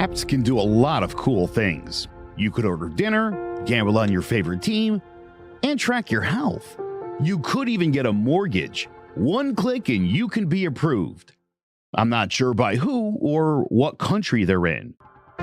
Apps can do a lot of cool things. You could order dinner, gamble on your favorite team, and track your health. You could even get a mortgage. One click and you can be approved. I'm not sure by who or what country they're in.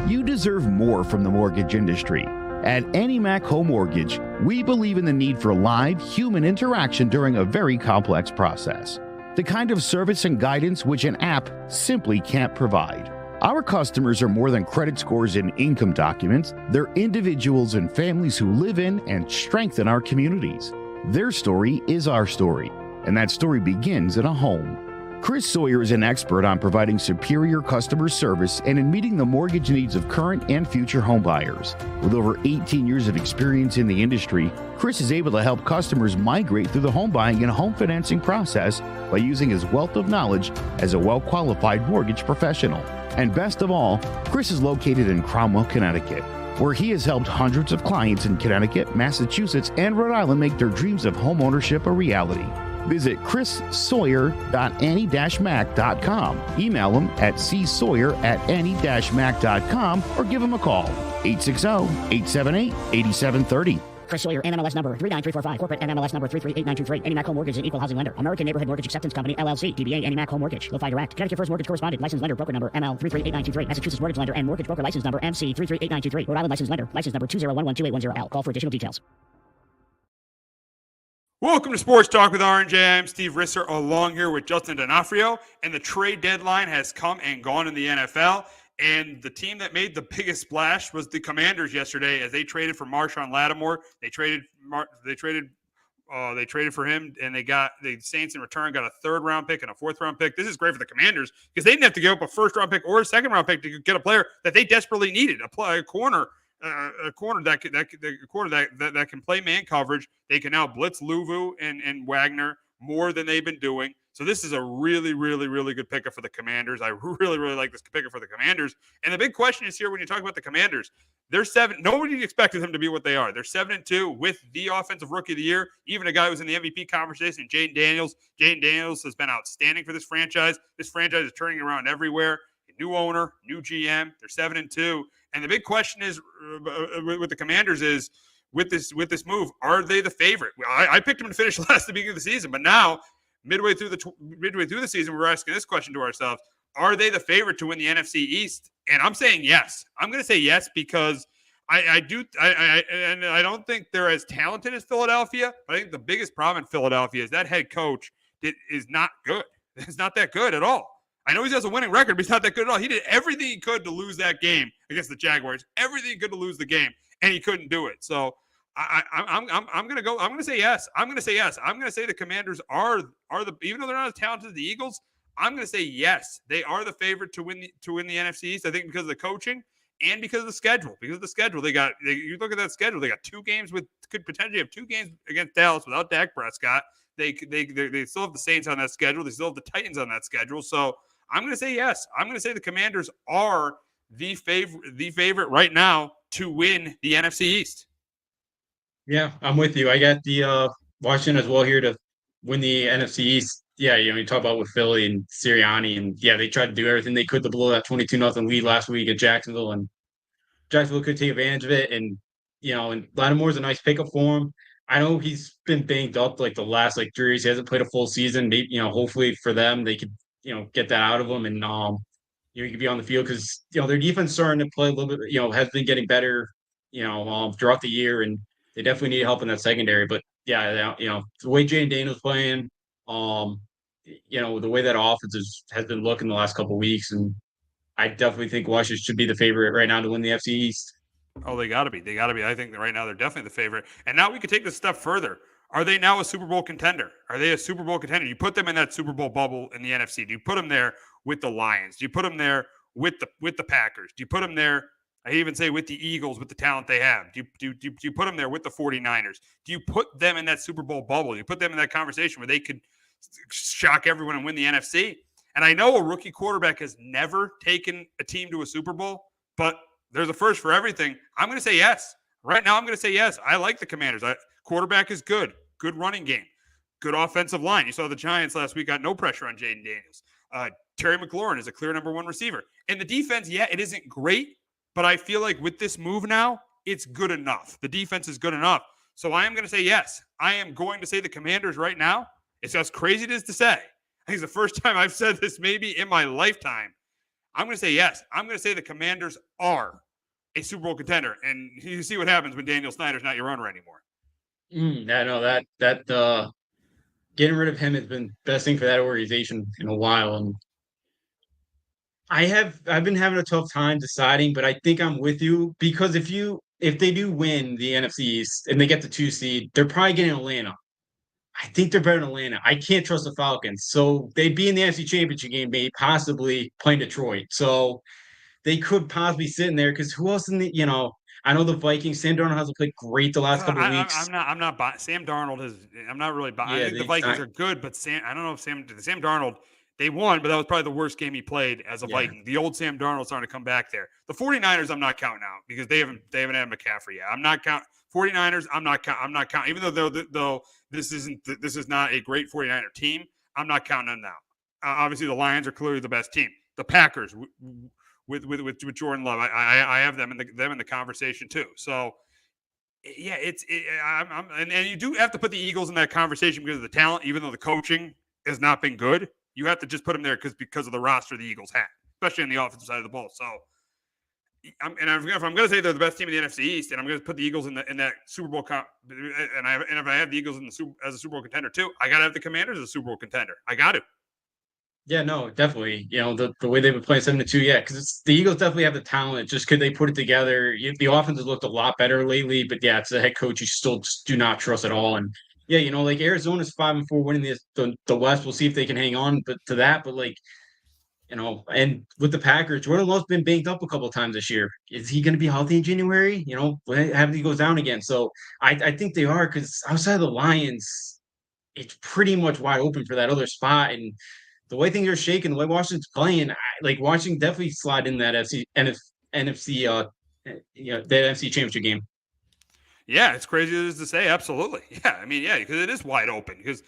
You deserve more from the mortgage industry. At AnyMac Home Mortgage, we believe in the need for live human interaction during a very complex process. The kind of service and guidance which an app simply can't provide. Our customers are more than credit scores and income documents. They're individuals and families who live in and strengthen our communities. Their story is our story, and that story begins in a home. Chris Sawyer is an expert on providing superior customer service and in meeting the mortgage needs of current and future homebuyers. With over 18 years of experience in the industry, Chris is able to help customers migrate through the home buying and home financing process by using his wealth of knowledge as a well-qualified mortgage professional. And best of all, Chris is located in Cromwell, Connecticut, where he has helped hundreds of clients in Connecticut, Massachusetts, and Rhode Island make their dreams of homeownership a reality. Visit chrissawyer.any-mac.com. Email him at csawyer@any-mac.com or give him a call, 860-878-8730. Chris Sawyer, NMLS number 39345, corporate NMLS number 338923. AnyMac Home Mortgage is an equal housing lender. American Neighborhood Mortgage Acceptance Company, LLC. DBA AnyMac Home Mortgage. Low FIDO Direct. Connecticut First Mortgage Correspondent. License lender. Broker number ML 338923. Massachusetts Mortgage Lender and Mortgage Broker License number MC 338923. Rhode Island License Lender. License number 201128110L. Call for additional details. Welcome to Sports Talk with R&J. I'm Steve Risser, along here with Justin D'Onofrio, and the trade deadline has come and gone in the NFL. And the team that made the biggest splash was the Commanders yesterday, as they traded for Marshawn Lattimore. They traded for him, and they got the Saints in return got a third-round pick and a fourth-round pick. This is great for the Commanders because they didn't have to give up a first-round pick or a second-round pick to get a player that they desperately needed, a corner that can play man coverage. They can now blitz Luvu and Wagner more than they've been doing. So this is a really, really, really good pickup for the Commanders. I really, really like this pickup for the Commanders. And the big question is here when you talk about the Commanders, they're 7. Nobody expected them to be what they are. They're 7-2 with the offensive rookie of the year. Even a guy who was in the MVP conversation, Jaden Daniels. Jaden Daniels has been outstanding for this franchise. This franchise is turning around everywhere. New owner, new GM. They're 7-2. And the big question is with the Commanders is with this move, are they the favorite? I picked them to finish last at the beginning of the season, but now midway through the season, we're asking this question to ourselves: are they the favorite to win the NFC East? And I'm saying yes. I'm going to say yes because I don't think they're as talented as Philadelphia. But I think the biggest problem in Philadelphia is that head coach is not good. It's not that good at all. I know he has a winning record, but he's not that good at all. He did everything he could to lose that game against the Jaguars. Everything he could to lose the game, and he couldn't do it. So I'm going to go. I'm going to say yes. I'm going to say yes. I'm going to say the Commanders are the, even though they're not as talented as the Eagles, I'm going to say yes. They are the favorite to win the NFC East. I think because of the coaching and because of the schedule. Because of the schedule, you look at that schedule. They got could potentially have 2 games against Dallas without Dak Prescott. They still have the Saints on that schedule. They still have the Titans on that schedule. So I'm going to say yes. I'm going to say the Commanders are the favorite right now to win the NFC East. Yeah, I'm with you. I got the Washington as well here to win the NFC East. Yeah, you talk about with Philly and Sirianni, and yeah, they tried to do everything they could to blow that 22-0 lead last week at Jacksonville, and Jacksonville could take advantage of it. And and Lattimore's a nice pickup for him. I know he's been banged up like the last 3 years. He hasn't played a full season. Maybe hopefully for them they could get that out of him, and he could be on the field because their defense starting to play a little bit. Has been getting better. Throughout the year, and they definitely need help in that secondary. But yeah, the way Jane Daniels playing, the way that offense has been looking the last couple of weeks, and I definitely think Washington should be the favorite right now to win the FC East. Oh, they got to be. They got to be. I think that right now they're definitely the favorite. And now we could take this step further. Are they now a Super Bowl contender? Are they a Super Bowl contender? You put them in that Super Bowl bubble in the NFC. Do you put them there with the Lions? Do you put them there with the Packers? Do you put them there? I even say with the Eagles, with the talent they have. Do you put them there with the 49ers? Do you put them in that Super Bowl bubble? Do you put them in that conversation where they could shock everyone and win the NFC? And I know a rookie quarterback has never taken a team to a Super Bowl, but there's a first for everything. I'm going to say yes. Right now, I'm going to say yes. I like the Commanders. Quarterback is good. Good running game. Good offensive line. You saw the Giants last week got no pressure on Jaden Daniels. Terry McLaurin is a clear number one receiver. And the defense, yeah, it isn't great, but I feel like with this move now, it's good enough. The defense is good enough. So I am going to say yes. I am going to say the Commanders right now. It's as crazy as it is to say. I think it's the first time I've said this maybe in my lifetime. I'm going to say yes. I'm going to say the Commanders are a Super Bowl contender. And you see what happens when Daniel Snyder's not your owner anymore. Yeah, no, that getting rid of him has been the best thing for that organization in a while. And I've been having a tough time deciding, but I think I'm with you because if they do win the NFC East and they get the 2 seed, they're probably getting Atlanta. I think they're better than Atlanta. I can't trust the Falcons. So they'd be in the NFC Championship game, maybe possibly playing Detroit. So they could possibly sit in there because who else in the, I know the Vikings, Sam Darnold hasn't played great the last couple of weeks. I'm not. Sam Darnold is. I'm not really. I Yeah, think the Vikings are good, but I don't know if Sam Darnold. They won, but that was probably the worst game he played as a Viking. The old Sam Darnold's starting to come back there. The 49ers, I'm not counting out because they haven't had McCaffrey yet. I'm not counting 49ers. I'm not counting. Even though this is not a great 49er team, I'm not counting them now. Obviously, the Lions are clearly the best team. The Packers with Jordan Love, I have them in the conversation too. So yeah, and you do have to put the Eagles in that conversation because of the talent, even though the coaching has not been good. You have to just put them there because of the roster the Eagles have, especially on the offensive side of the ball. So, if I'm going to say they're the best team in the NFC East, and I'm going to put the Eagles in that Super Bowl and if I have the Eagles as a Super Bowl contender too, I got to have the Commanders as a Super Bowl contender. I got to. Yeah, no, definitely. The way they've been playing 7-2, yeah, because the Eagles definitely have the talent. Just could they put it together? The offense has looked a lot better lately, but yeah, it's a head coach you still just do not trust at all. And yeah, like Arizona's 5-4 winning the West. We'll see if they can hang on to that. But and with the Packers, Jordan Love's been banged up a couple of times this year. Is he going to be healthy in January? Have he goes down again? So I think they are because outside of the Lions, it's pretty much wide open for that other spot. And the way things are shaking, the way Washington's playing, Washington definitely slide in that NFC, the NFC Championship game. Yeah, it's crazy as to say. Absolutely. Yeah, I mean, yeah, because it is wide open because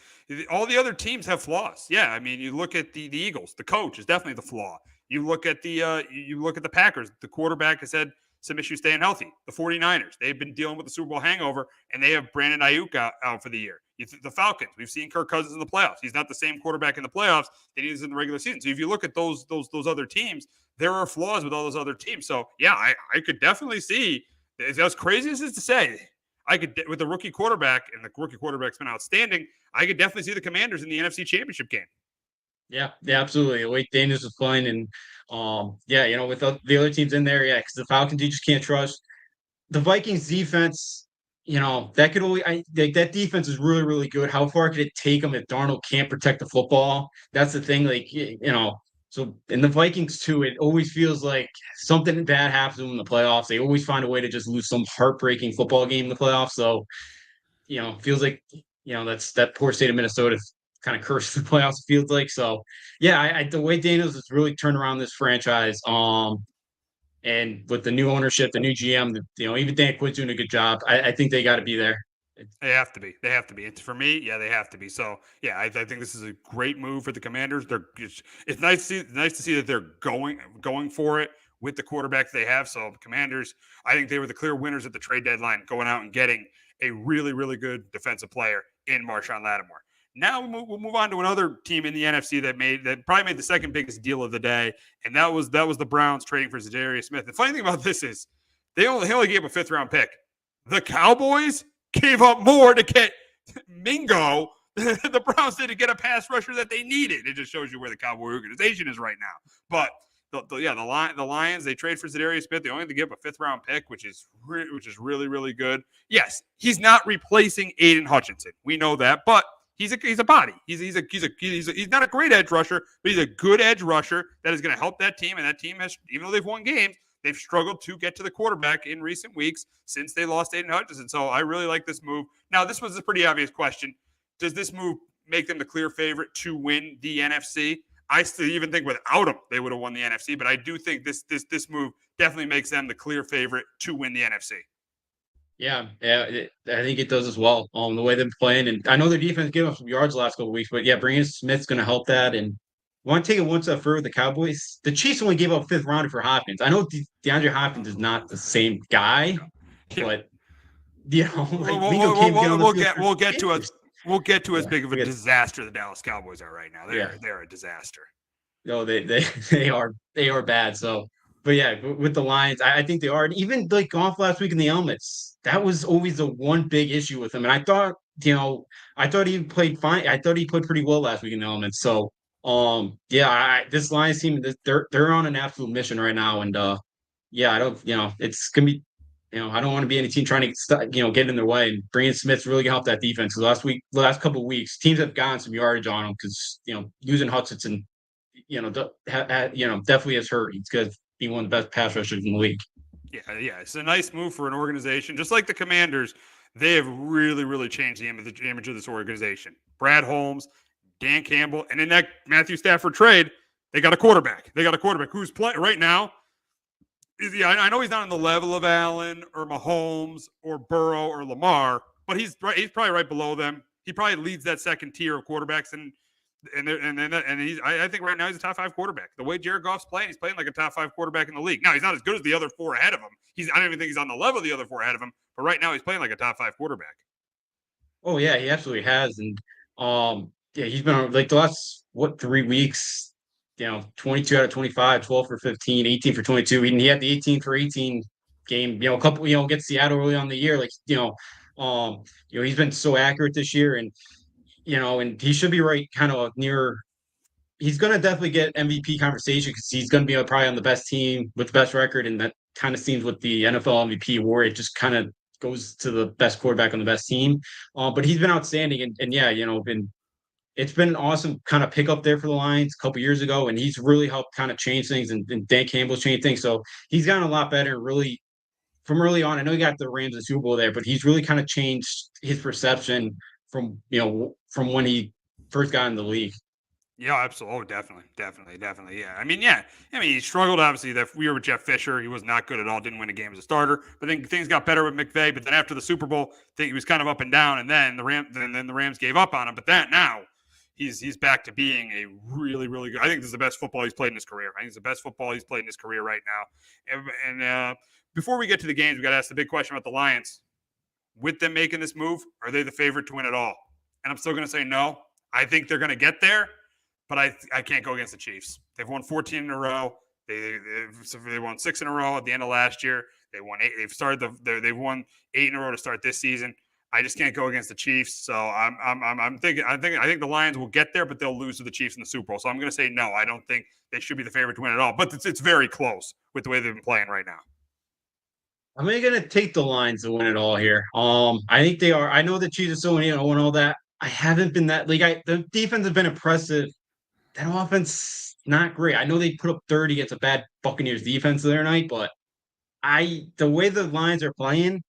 all the other teams have flaws. Yeah, I mean, you look at the Eagles, the coach is definitely the flaw. You look at the Packers, the quarterback has had some issues staying healthy. The 49ers, they've been dealing with the Super Bowl hangover, and they have Brandon Ayuk out for the year. The Falcons, we've seen Kirk Cousins in the playoffs. He's not the same quarterback in the playoffs that he is in the regular season. So if you look at those other teams, there are flaws with all those other teams. So yeah, I could definitely see, as crazy as it is to say, I could, with the rookie quarterback, and the rookie quarterback's been outstanding, I could definitely see the Commanders in the NFC Championship game. Yeah, yeah, absolutely. The way Daniels was playing, and with the other teams in there, yeah, because the Falcons you just can't trust. The Vikings defense, that could only that defense is really, really good. How far could it take them if Darnold can't protect the football? That's the thing. So in the Vikings too, it always feels like something bad happens in the playoffs. They always find a way to just lose some heartbreaking football game in the playoffs. So, feels like that's that poor state of Minnesota kind of cursed the playoffs. Feels like so. Yeah, the way Daniels has really turned around this franchise. And with the new ownership, the new GM, even Dan Quinn's doing a good job. I think they got to be there. They have to be. They have to be. It's for me. Yeah, they have to be. So yeah, I think this is a great move for the Commanders. It's nice to see that they're going for it with the quarterback they have. So Commanders, I think they were the clear winners at the trade deadline, going out and getting a really, really good defensive player in Marshawn Lattimore. Now we'll move on to another team in the NFC that probably made the second biggest deal of the day, and that was the Browns trading for Zadarius Smith. The funny thing about this is they only gave a 5th round pick. The Cowboys gave up more to get Mingo. The Browns did to get a pass rusher that they needed. It just shows you where the Cowboy organization is right now. But the Lions, they trade for Zadarius Smith. They only have to give a 5th round pick, which is really, really good. Yes, he's not replacing Aiden Hutchinson. We know that, but he's a body. He's not a great edge rusher, but he's a good edge rusher that is going to help that team. And that team has, even though they've won games, they've struggled to get to the quarterback in recent weeks since they lost Aiden Hutchinson. So I really like this move. Now, this was a pretty obvious question. Does this move make them the clear favorite to win the NFC? I still even think without them, they would have won the NFC. But I do think this move definitely makes them the clear favorite to win the NFC. Yeah, I think it does as well. The way they're playing, and I know their defense gave up some yards the last couple of weeks, but yeah, bringing Smith's going to help that. And Want to take it one step further? The Cowboys, the Chiefs only gave up fifth rounder for Hopkins. I know DeAndre Hopkins is not the same guy, Yeah. but like Mingo can't get on the field. We'll get to as Yeah, big of a disaster the Dallas Cowboys are right now. yeah. They're a disaster. No, they are bad. So, but yeah, with the Lions, I think they are. And even like off last week in the helmets, that was always the one big issue with him. And I thought he played fine. I thought he played pretty well last week in the helmets. So, yeah, this Lions team, they're on an absolute mission right now. And yeah, I don't, it's gonna be. I don't want to be any team trying to get in their way. And Brandon Smith's really gonna help that defense. Because last couple of weeks, teams have gotten some yardage on them because using Hutchinson definitely has hurt. He's going to be one of the best pass rushers in the league. Yeah, it's a nice move for an organization. Just like the Commanders, they have really, really changed the image of this organization. Brad Holmes, Dan Campbell, and in that Matthew Stafford trade, they got a quarterback. They got a quarterback who's playing right now. I know he's not on the level of Allen or Mahomes or Burrow or Lamar, but he's probably right below them. He probably leads that second tier of quarterbacks, and I think right now he's a top 5 quarterback. The way Jared Goff's playing, he's playing like a top 5 quarterback in the league. Now he's not as good as the other 4 ahead of him. I don't even think he's on the level of the other 4 ahead of him. But right now he's playing like a top 5 quarterback. Oh yeah, he absolutely has, and yeah, he's been like the last 3 weeks. 22 out of 25, 12 for 15, 18 for 22. And he had the 18 for 18 game. A couple. Against Seattle early on the year. He's been so accurate this year, and and he should be right kind of near. He's going to definitely get MVP conversation because he's going to be probably on the best team with the best record, and that kind of seems with the NFL MVP award. It just kind of goes to the best quarterback on the best team. But he's been outstanding, and yeah, it's been an awesome kind of pickup there for the Lions a couple years ago, and he's really helped kind of change things, and Dan Campbell's changed things. So he's gotten a lot better, really, from early on. I know he got the Rams in the Super Bowl there, but he's really kind of changed his perception from when he first got in the league. Yeah, absolutely. Oh, definitely. Yeah. He struggled, obviously. That we were with Jeff Fisher. He was not good at all. Didn't win a game as a starter. But then things got better with McVay. But then after the Super Bowl, I think he was kind of up and down. And then the Rams gave up on him. But now he's back to being a really, really good. I think this is the best football he's played in his career. I think it's the best football he's played in his career right now. And before we get to the games, we got to ask the big question about the Lions. With them making this move, are they the favorite to win it all? And I'm still going to say no. I think they're going to get there. But I can't go against the Chiefs. They've won 14 in a row. They won 6 in a row at the end of last year. They won 8. They've won 8 in a row to start this season. I just can't go against the Chiefs. So I think the Lions will get there, but they'll lose to the Chiefs in the Super Bowl. So I'm going to say no. I don't think they should be the favorite to win it all. But it's very close with the way they've been playing right now. I'm going to take the Lions to win it all here. I think they are. I know the Chiefs are so and all that. I haven't been that the defense has been impressive. That offense, not great. I know they put up 30 against a bad Buccaneers defense the other night, but the way the Lions are playing,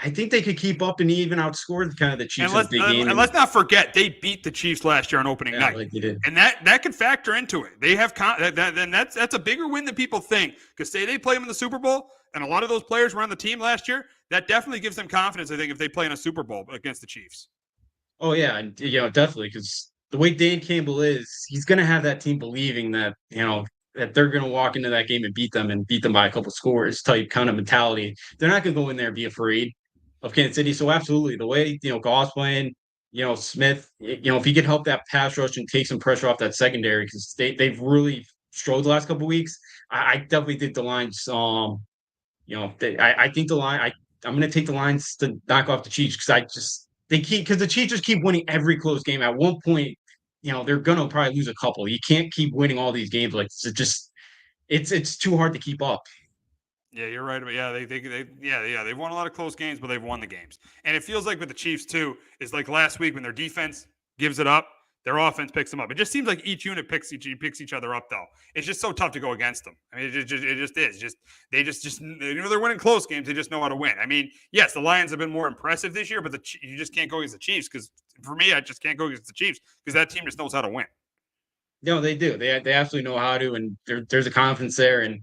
I think they could keep up and even outscore kind of the Chiefs in a big game. And let's not forget, they beat the Chiefs last year on opening night. Like they did. And that could factor into it. They have that's a bigger win than people think. Because say they play them in the Super Bowl, and a lot of those players were on the team last year, that definitely gives them confidence, I think, if they play in a Super Bowl against the Chiefs. Oh, yeah. And, definitely, because the way Dan Campbell is, he's going to have that team believing that, that they're going to walk into that game and beat them by a couple scores type kind of mentality. They're not going to go in there and be afraid of Kansas City. So absolutely, the way, Goff's playing, Smith, if he could help that pass rush and take some pressure off that secondary, because they've really struggled the last couple of weeks. I definitely think the Lions, I think I'm going to take the Lions to knock off the Chiefs because the Chiefs just keep winning every close game. At one point, they're gonna probably lose a couple. You can't keep winning all these games. Like it's too hard to keep up. Yeah, you're right. But yeah, they've won a lot of close games, but they've won the games. And it feels like with the Chiefs too, is like last week when their defense gives it up, their offense picks them up. It just seems like each unit picks each other up, though. It's just so tough to go against them. I mean, it just is. They just they're winning close games. They just know how to win. I mean, yes, the Lions have been more impressive this year, but you just can't go against the Chiefs because for me, I just can't go against the Chiefs because that team just knows how to win. No, they do. They absolutely know how to, and there's a confidence there. And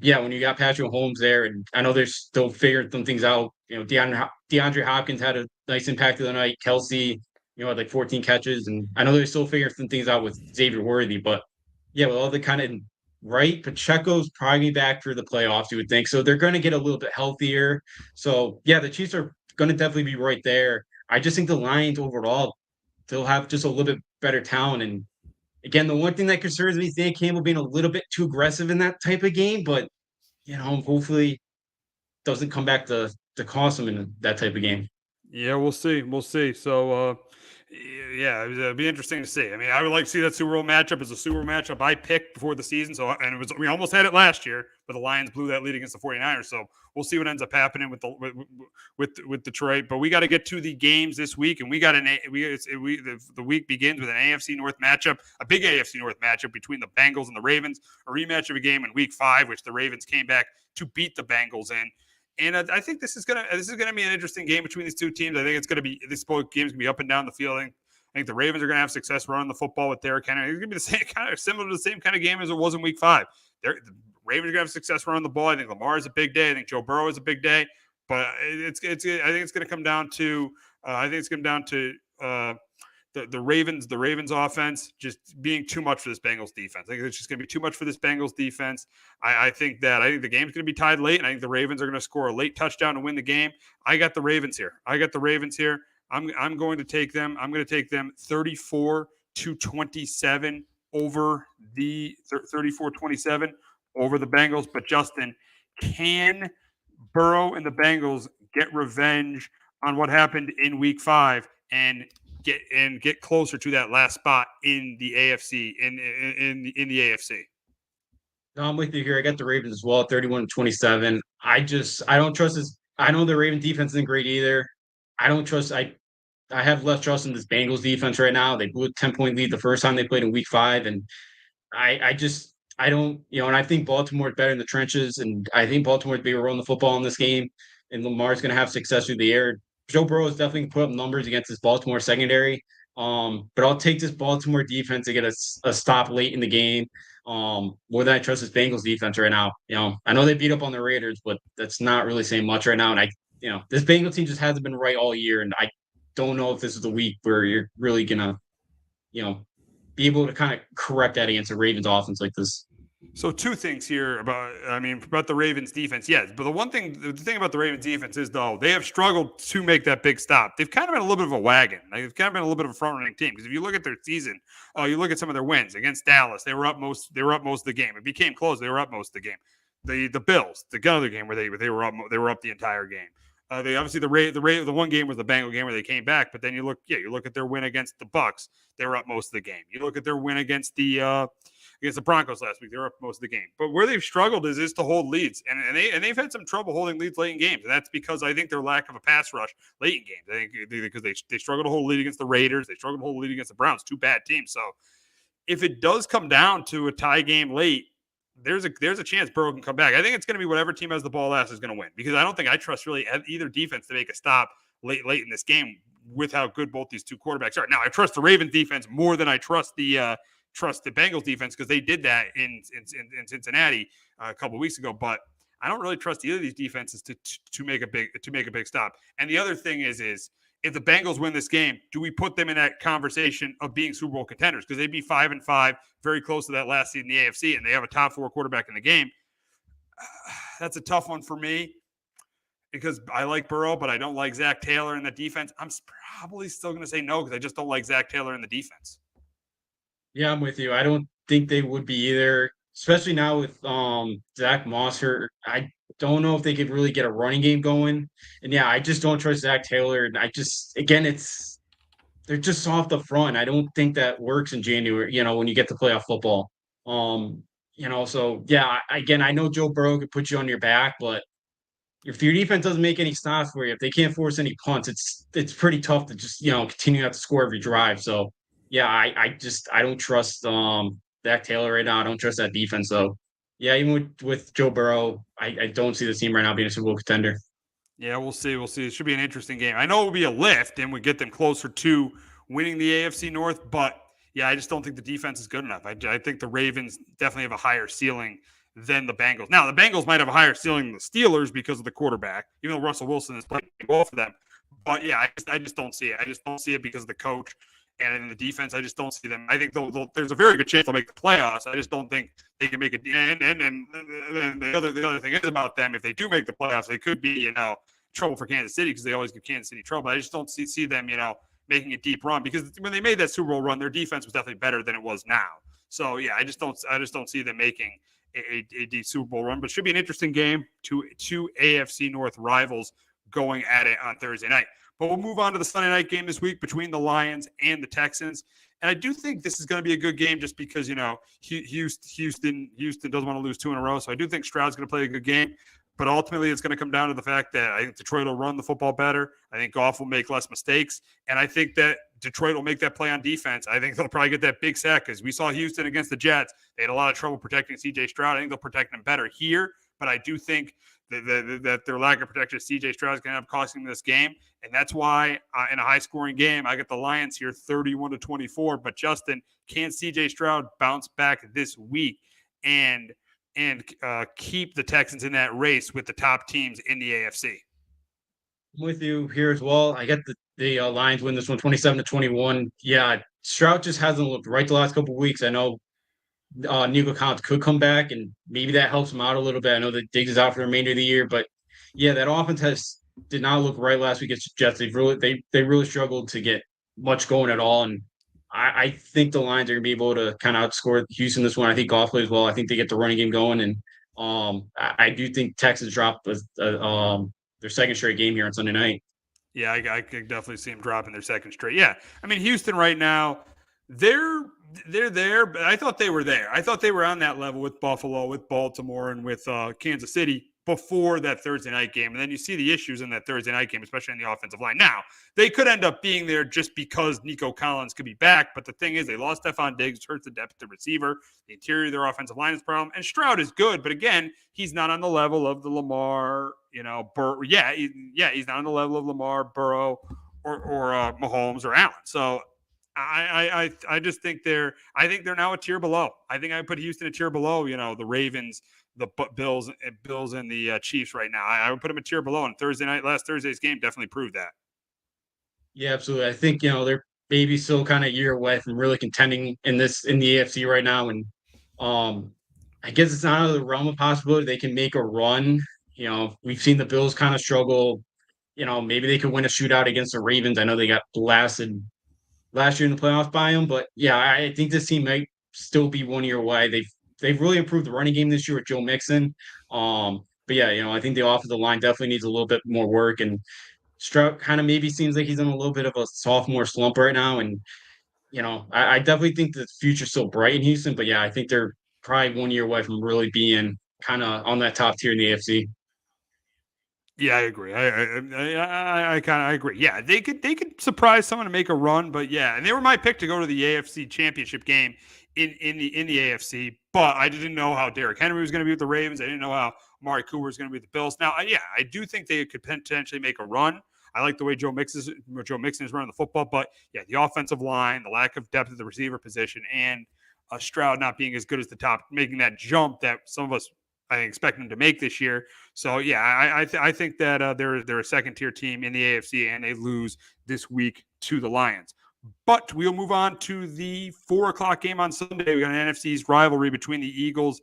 yeah, when you got Patrick Mahomes there, and I know they're still figuring some things out. DeAndre Hopkins had a nice impact of the night. Kelsey. had like 14 catches, and I know they're still figuring some things out with Xavier Worthy, but yeah, with all the kind of right, Pacheco's probably back for the playoffs, you would think. So they're going to get a little bit healthier. So yeah, the Chiefs are going to definitely be right there. I just think the Lions overall, they'll have just a little bit better talent. And again, the one thing that concerns me is Dan Campbell being a little bit too aggressive in that type of game, but hopefully doesn't come back to cost him in that type of game. Yeah, we'll see. We'll see. So, yeah, it'd be interesting to see. I mean, I would like to see that Super Bowl matchup as a Super Bowl matchup I picked before the season. So, and it was we almost had it last year, but the Lions blew that lead against the 49ers. So, we'll see what ends up happening with Detroit. But we got to get to the games this week, and the week begins with an AFC North matchup, a big AFC North matchup between the Bengals and the Ravens, a rematch of a game in Week 5, which the Ravens came back to beat the Bengals in. And I think this is gonna be an interesting game between these two teams. I think it's gonna be this both games gonna be up and down the field. I think the Ravens are gonna have success running the football with Derrick Henry. It's gonna be the same kind of similar to the same kind of game as it was in Week 5. The Ravens are gonna have success running the ball. I think Lamar is a big day. I think Joe Burrow is a big day. But I think it's gonna come down to the Ravens offense just being too much for this Bengals defense. I think it's just going to be too much for this Bengals defense. I think the game's going to be tied late, and I think the Ravens are going to score a late touchdown to win the game. I got the Ravens here. I'm going to take them. I'm going to take them 34-27 over the 34-27 over the Bengals. But Justin, can Burrow and the Bengals get revenge on what happened in Week 5 and get closer to that last spot in the AFC in the AFC? No, I'm with you here. I got the Ravens as well, 31-27. I don't trust this. I know the Ravens defense isn't great either. I don't trust. I have less trust in this Bengals defense right now. They blew a 10-point lead the first time they played in Week 5, and I don't, and I think Baltimore is better in the trenches, and I think Baltimore is bigger run the football in this game, and Lamar's going to have success through the air. Joe Burrow is definitely put up numbers against this Baltimore secondary. But I'll take this Baltimore defense to get a stop late in the game. More than I trust this Bengals defense right now. I know they beat up on the Raiders, but that's not really saying much right now. And this Bengals team just hasn't been right all year, and I don't know if this is the week where you're really gonna, be able to kind of correct that against a Ravens offense like this. So two things here about the Ravens defense. Yes, but the thing about the Ravens defense is, though, they have struggled to make that big stop. They've kind of been a little bit of a wagon. They've kind of been a little bit of a front running team, because if you look at their season, you look at some of their wins against Dallas, they were up most of the game. It became close. They were up most of the game. The Bills, the other game where they were up the entire game. They obviously the one game was the Bengal game where they came back, but then you look at their win against the Bucks, they were up most of the game. You look at their win against the Broncos last week, they were up most of the game. But where they've struggled is to hold leads, and they've had some trouble holding leads late in games, and that's because I think their lack of a pass rush late in games. I think because they struggle to hold lead against the Raiders, they struggle to hold lead against the Browns, two bad teams. So if it does come down to a tie game late, there's a chance Burrow can come back. I think it's going to be whatever team has the ball last is going to win, because I don't think I trust really either defense to make a stop late in this game with how good both these two quarterbacks are. Now, I trust the Ravens defense more than I trust the Bengals defense, because they did that in Cincinnati a couple of weeks ago. But I don't really trust either of these defenses to make a big stop. And the other thing is if the Bengals win this game, do we put them in that conversation of being Super Bowl contenders? Because they'd be 5-5, very close to that last seed in the AFC, and they have a top 4 quarterback in the game. That's a tough one for me, because I like Burrow, but I don't like Zach Taylor in the defense. I'm probably still going to say no, because I just don't like Zach Taylor in the defense. Yeah, I'm with you. I don't think they would be either, especially now with Zach Moss. I don't know if they could really get a running game going. And yeah, I just don't trust Zach Taylor. And they're just soft up front. I don't think that works in January, when you get to playoff football. So yeah, again, I know Joe Burrow could put you on your back, but if your defense doesn't make any stops for you, if they can't force any punts, it's pretty tough to just, continue to have to score every drive. So yeah, I don't trust Zach Taylor right now. I don't trust that defense. So yeah, even with Joe Burrow, I don't see the team right now being a Super Bowl contender. Yeah, we'll see. It should be an interesting game. I know it will be a lift and we get them closer to winning the AFC North, but yeah, I just don't think the defense is good enough. I think the Ravens definitely have a higher ceiling than the Bengals. Now, the Bengals might have a higher ceiling than the Steelers because of the quarterback, even though Russell Wilson is playing well for them. But yeah, I just don't see it. I just don't see it because of the coach and in the defense. I just don't see them. I think there's a very good chance they'll make the playoffs. I just don't think they can make it. And the other thing is about them. If they do make the playoffs, they could be trouble for Kansas City because they always give Kansas City trouble. I just don't see them making a deep run because when they made that Super Bowl run, their defense was definitely better than it was now. So yeah, I just don't see them making a deep Super Bowl run. But it should be an interesting game. Two AFC North rivals going at it on Thursday night. But we'll move on to the Sunday night game this week between the Lions and the Texans. And I do think this is going to be a good game just because, Houston doesn't want to lose 2 in a row. So I do think Stroud's going to play a good game. But ultimately, it's going to come down to the fact that I think Detroit will run the football better. I think Goff will make less mistakes. And I think that Detroit will make that play on defense. I think they'll probably get that big sack because we saw Houston against the Jets. They had a lot of trouble protecting C.J. Stroud. I think they'll protect him better here. But I do think that their lack of protection of C.J. Stroud is going to end up costing them this game. And that's why in a high-scoring game, I get the Lions here 31-24. But, Justin, can C.J. Stroud bounce back this week and keep the Texans in that race with the top teams in the AFC? I'm with you here as well. I got the Lions win this one 27-21. Yeah, Stroud just hasn't looked right the last couple of weeks. I know Nico Collins could come back, and maybe that helps him out a little bit. I know that Diggs is out for the remainder of the year, but yeah, that offense did not look right last week against the Jets. They really struggled to get much going at all, and I think the Lions are going to be able to kind of outscore Houston this one. I think Goff plays well. I think they get the running game going, and I do think Texas dropped their second straight game here on Sunday night. Yeah, I could definitely see them dropping their second straight. Yeah, I mean Houston right now, they're there, but I thought they were there. I thought they were on that level with Buffalo, with Baltimore, and with Kansas City before that Thursday night game. And then you see the issues in that Thursday night game, especially in the offensive line. Now, they could end up being there just because Nico Collins could be back. But the thing is, they lost Stephon Diggs, hurts the depth of the receiver. The interior of their offensive line is a problem. And Stroud is good, but again, he's not on the level of the Lamar, he's not on the level of Lamar, Burrow, or Mahomes or Allen. So I just think they're now a tier below. I think I put Houston a tier below, the Ravens, the Bills and the Chiefs right now. I would put them a tier below, and last Thursday's game definitely proved that. Yeah, absolutely. I think, they're maybe still kind of a year away from really contending in the AFC right now. And I guess it's not out of the realm of possibility they can make a run. We've seen the Bills kind of struggle. Maybe they could win a shootout against the Ravens. I know they got blasted last year in the playoffs by them, but yeah, I think this team might still be 1 year away. They've really improved the running game this year with Joe Mixon. But yeah, I think the offensive line definitely needs a little bit more work, and Stroud kind of maybe seems like he's in a little bit of a sophomore slump right now. And I definitely think the future's still bright in Houston, but yeah, I think they're probably 1 year away from really being kind of on that top tier in the AFC. Yeah, I agree. I kind of agree. Yeah, they could surprise someone to make a run, but yeah, and they were my pick to go to the AFC Championship game in the AFC, but I didn't know how Derrick Henry was going to be with the Ravens. I didn't know how Amari Cooper was going to be with the Bills. Now, I do think they could potentially make a run. I like the way Joe Mixon is running the football, but yeah, the offensive line, the lack of depth at the receiver position, and Stroud not being as good as the top, making that jump that some of us I expect them to make this year. So yeah, I think that they're a second tier team in the AFC, and they lose this week to the Lions. But we'll move on to the 4:00 game on Sunday. We got an NFC's rivalry between the Eagles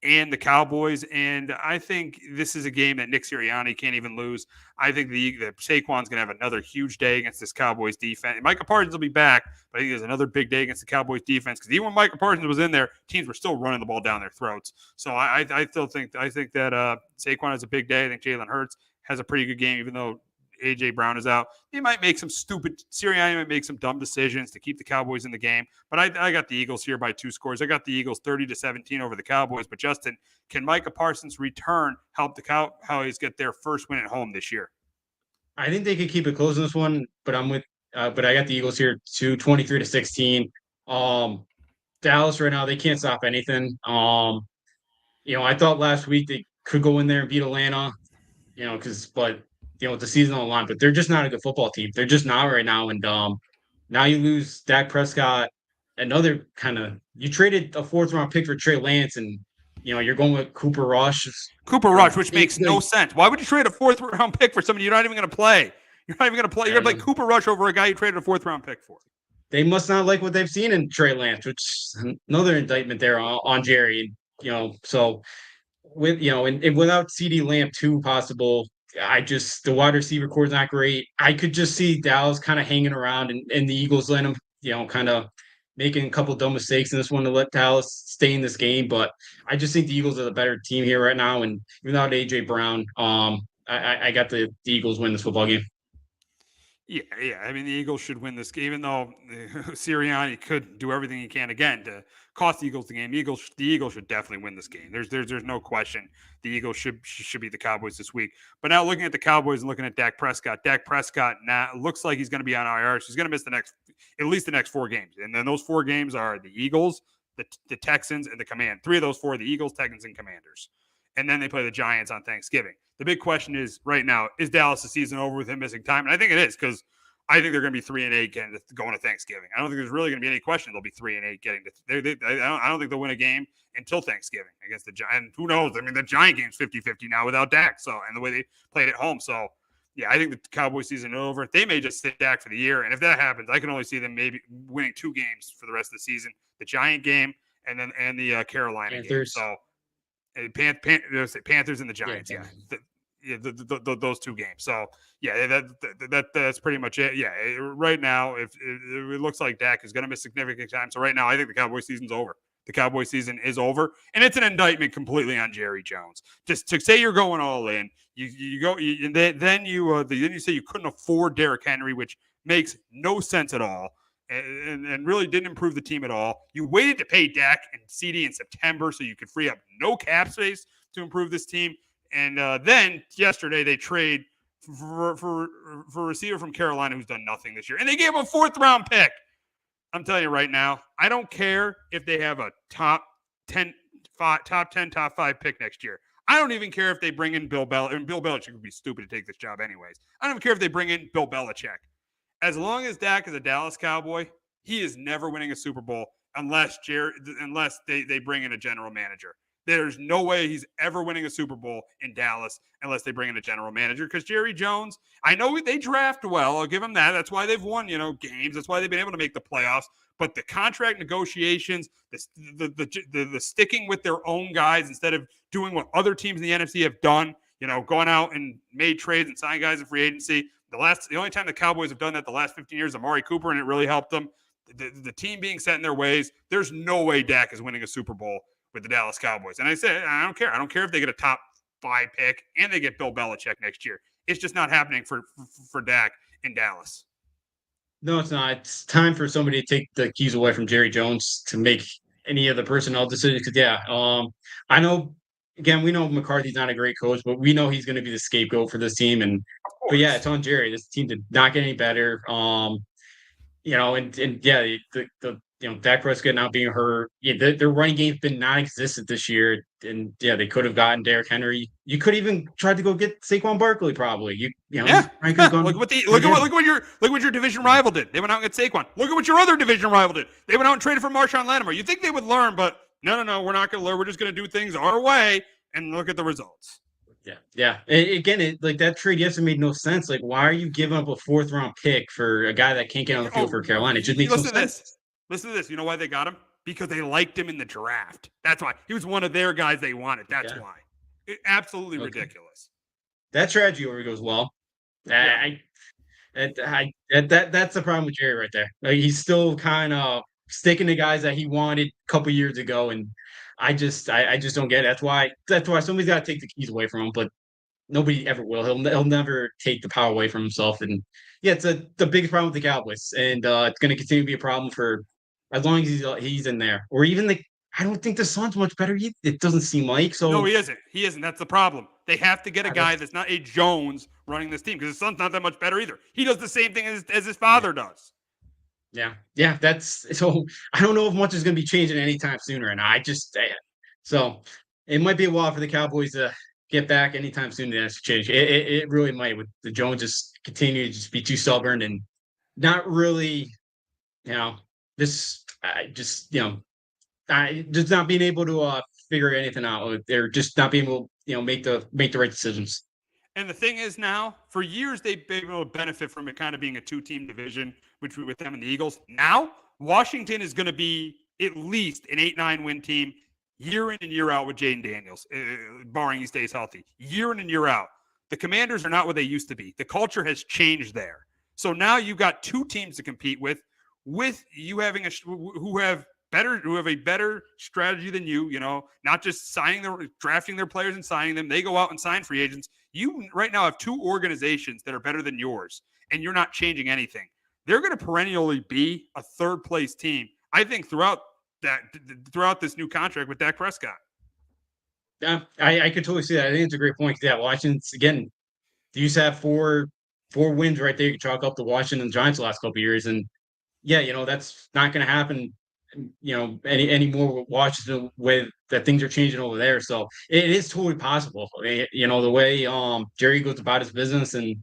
and the Cowboys, and I think this is a game that Nick Sirianni can't even lose. I think that Saquon's going to have another huge day against this Cowboys defense. And Micah Parsons will be back, but I think there's another big day against the Cowboys defense because even when Micah Parsons was in there, teams were still running the ball down their throats. So I think that Saquon has a big day. I think Jalen Hurts has a pretty good game, even though A.J. Brown is out. Sirianni might make some dumb decisions to keep the Cowboys in the game. But I got the Eagles here by 2 scores. I got the Eagles 30-17 over the Cowboys. But Justin, can Micah Parsons' return help the Cowboys get their first win at home this year? I think they could keep it close in this one, but but I got the Eagles here 23-16. Dallas right now, they can't stop anything. I thought last week they could go in there and beat Atlanta, with the season on the line, but they're just not a good football team. They're just not right now. And now you lose Dak Prescott, you traded a 4th round pick for Trey Lance, and you're going with Cooper Rush. Which makes no sense. Why would you trade a 4th round pick for somebody you're not even going to play? You're not even going to play. You're going to play Cooper Rush over a guy you traded a 4th-round pick for. They must not like what they've seen in Trey Lance, which is another indictment there on Jerry. So with and without CD Lamb too possible, the wide receiver core is not great. I could just see Dallas kind of hanging around and the Eagles letting them, kind of making a couple dumb mistakes in this one to let Dallas stay in this game. But I just think the Eagles are the better team here right now. And without AJ Brown, I got the Eagles win this football game. Yeah. I mean, the Eagles should win this game, even though Sirianni could do everything he can again to cost the Eagles the game. The Eagles should definitely win this game. There's no question. The Eagles should beat the Cowboys this week. But now looking at the Cowboys and looking at Dak Prescott now looks like he's going to be on IR. So he's going to miss at least the next 4 games. And then those 4 games are the Eagles, the Texans, and the Command. 3 of those 4 are the Eagles, Texans, and Commanders. And then they play the Giants on Thanksgiving. The big question is right now, is Dallas' season over with him missing time? And I think it is, because I think they're going to be 3-8 going to Thanksgiving. I don't think there's really going to be any question they'll be 3-8 getting to. I don't think they'll win a game until Thanksgiving against the Giants. And who knows? I mean, the Giant game's 50-50 now without Dak. So, and the way they played at home. So, yeah, I think the Cowboys season is over. They may just sit Dak for the year. And if that happens, I can only see them maybe winning 2 games for the rest of the season: the Giant game and the Carolina Panthers. game. So, Panthers and the Giants. Those 2 games. So yeah, that's pretty much it. Yeah, right now, if it looks like Dak is going to miss significant time, so right now I think the Cowboys season's over. The Cowboys season is over, and it's an indictment completely on Jerry Jones. Just to say you're going all in, then you say you couldn't afford Derrick Henry, which makes no sense at all. And really didn't improve the team at all. You waited to pay Dak and CD in September so you could free up no cap space to improve this team. And then yesterday they trade for a receiver from Carolina who's done nothing this year. And they gave him a 4th-round pick. I'm telling you right now, I don't care if they have a top 10, top 5 pick next year. I don't even care if they bring in Bill Belichick. And Bill Belichick would be stupid to take this job anyways. I don't even care if they bring in Bill Belichick. As long as Dak is a Dallas Cowboy, he is never winning a Super Bowl unless they bring in a general manager. There's no way he's ever winning a Super Bowl in Dallas unless they bring in a general manager. Because Jerry Jones, I know they draft well. I'll give them that. That's why they've won, games. That's why they've been able to make the playoffs. But the contract negotiations, the sticking with their own guys instead of doing what other teams in the NFC have done, going out and made trades and signed guys in free agency. The only time the Cowboys have done that the last 15 years, Amari Cooper, and it really helped them. The team being set in their ways. There's no way Dak is winning a Super Bowl with the Dallas Cowboys. And I said, I don't care. I don't care if they get a top 5 pick and they get Bill Belichick next year. It's just not happening for Dak in Dallas. No, it's not. It's time for somebody to take the keys away from Jerry Jones to make any of the personnel decisions. Because, I know, again, we know McCarthy's not a great coach, but we know he's going to be the scapegoat for this team. But yeah, it's on Jerry. This team did not get any better. Dak Prescott not being hurt. Yeah, their running game's been non-existent this year, and they could have gotten Derrick Henry. You could even try to go get Saquon Barkley, probably. Look what your division rival did. They went out and got Saquon. Look at what your other division rival did. They went out and traded for Marshawn Lattimore. You think they would learn, but no, we're not going to learn. We're just going to do things our way, and look at the results. Yeah. Again, that trade yesterday made no sense. Like, why are you giving up a 4th-round pick for a guy that can't get on the field for Carolina? It just makes no sense. Listen to this. You know why they got him? Because they liked him in the draft. That's why. He was one of their guys they wanted. That's why. Absolutely ridiculous. That strategy over goes well. That's the problem with Jerry right there. Like, he's still kind of sticking to guys that he wanted a couple years ago, and I just don't get it. That's why somebody's got to take the keys away from him, but nobody ever will. He'll never take the power away from himself. And it's the biggest problem with the Cowboys, and it's going to continue to be a problem for as long as he's in there. Or even I don't think the Suns much better. It doesn't seem like so. No, he isn't. He isn't. That's the problem. They have to get a guy that's not a Jones running this team because his son's not that much better either. He does the same thing as his father does. Yeah. That's so. I don't know if much is going to be changing anytime sooner, and so it might be a while for the Cowboys to get back anytime soon. That's change. It really might, with the Jones just continue to just be too stubborn and not really, just not being able to figure anything out. They're just not being able, make the right decisions. And the thing is now, for years, they've been able to benefit from it kind of being a two-team division between with them and the Eagles. Now, Washington is going to be at least an 8-9 win team year in and year out with Jaden Daniels, barring he stays healthy. Year in and year out. The Commanders are not what they used to be. The culture has changed there. So now you've got two teams to compete with you having who have a better strategy than you, not just drafting their players and signing them. They go out and sign free agents. You right now have two organizations that are better than yours, and you're not changing anything. They're going to perennially be a third place team, I think, throughout this new contract with Dak Prescott. Yeah, I could totally see that. I think it's a great point. Yeah, Washington's again, they used to have four wins right there. You can chalk up the Washington Giants the last couple of years, and yeah, that's not going to happen. Anymore with Washington, the way that things are changing over there. So it is totally possible. The way Jerry goes about his business, and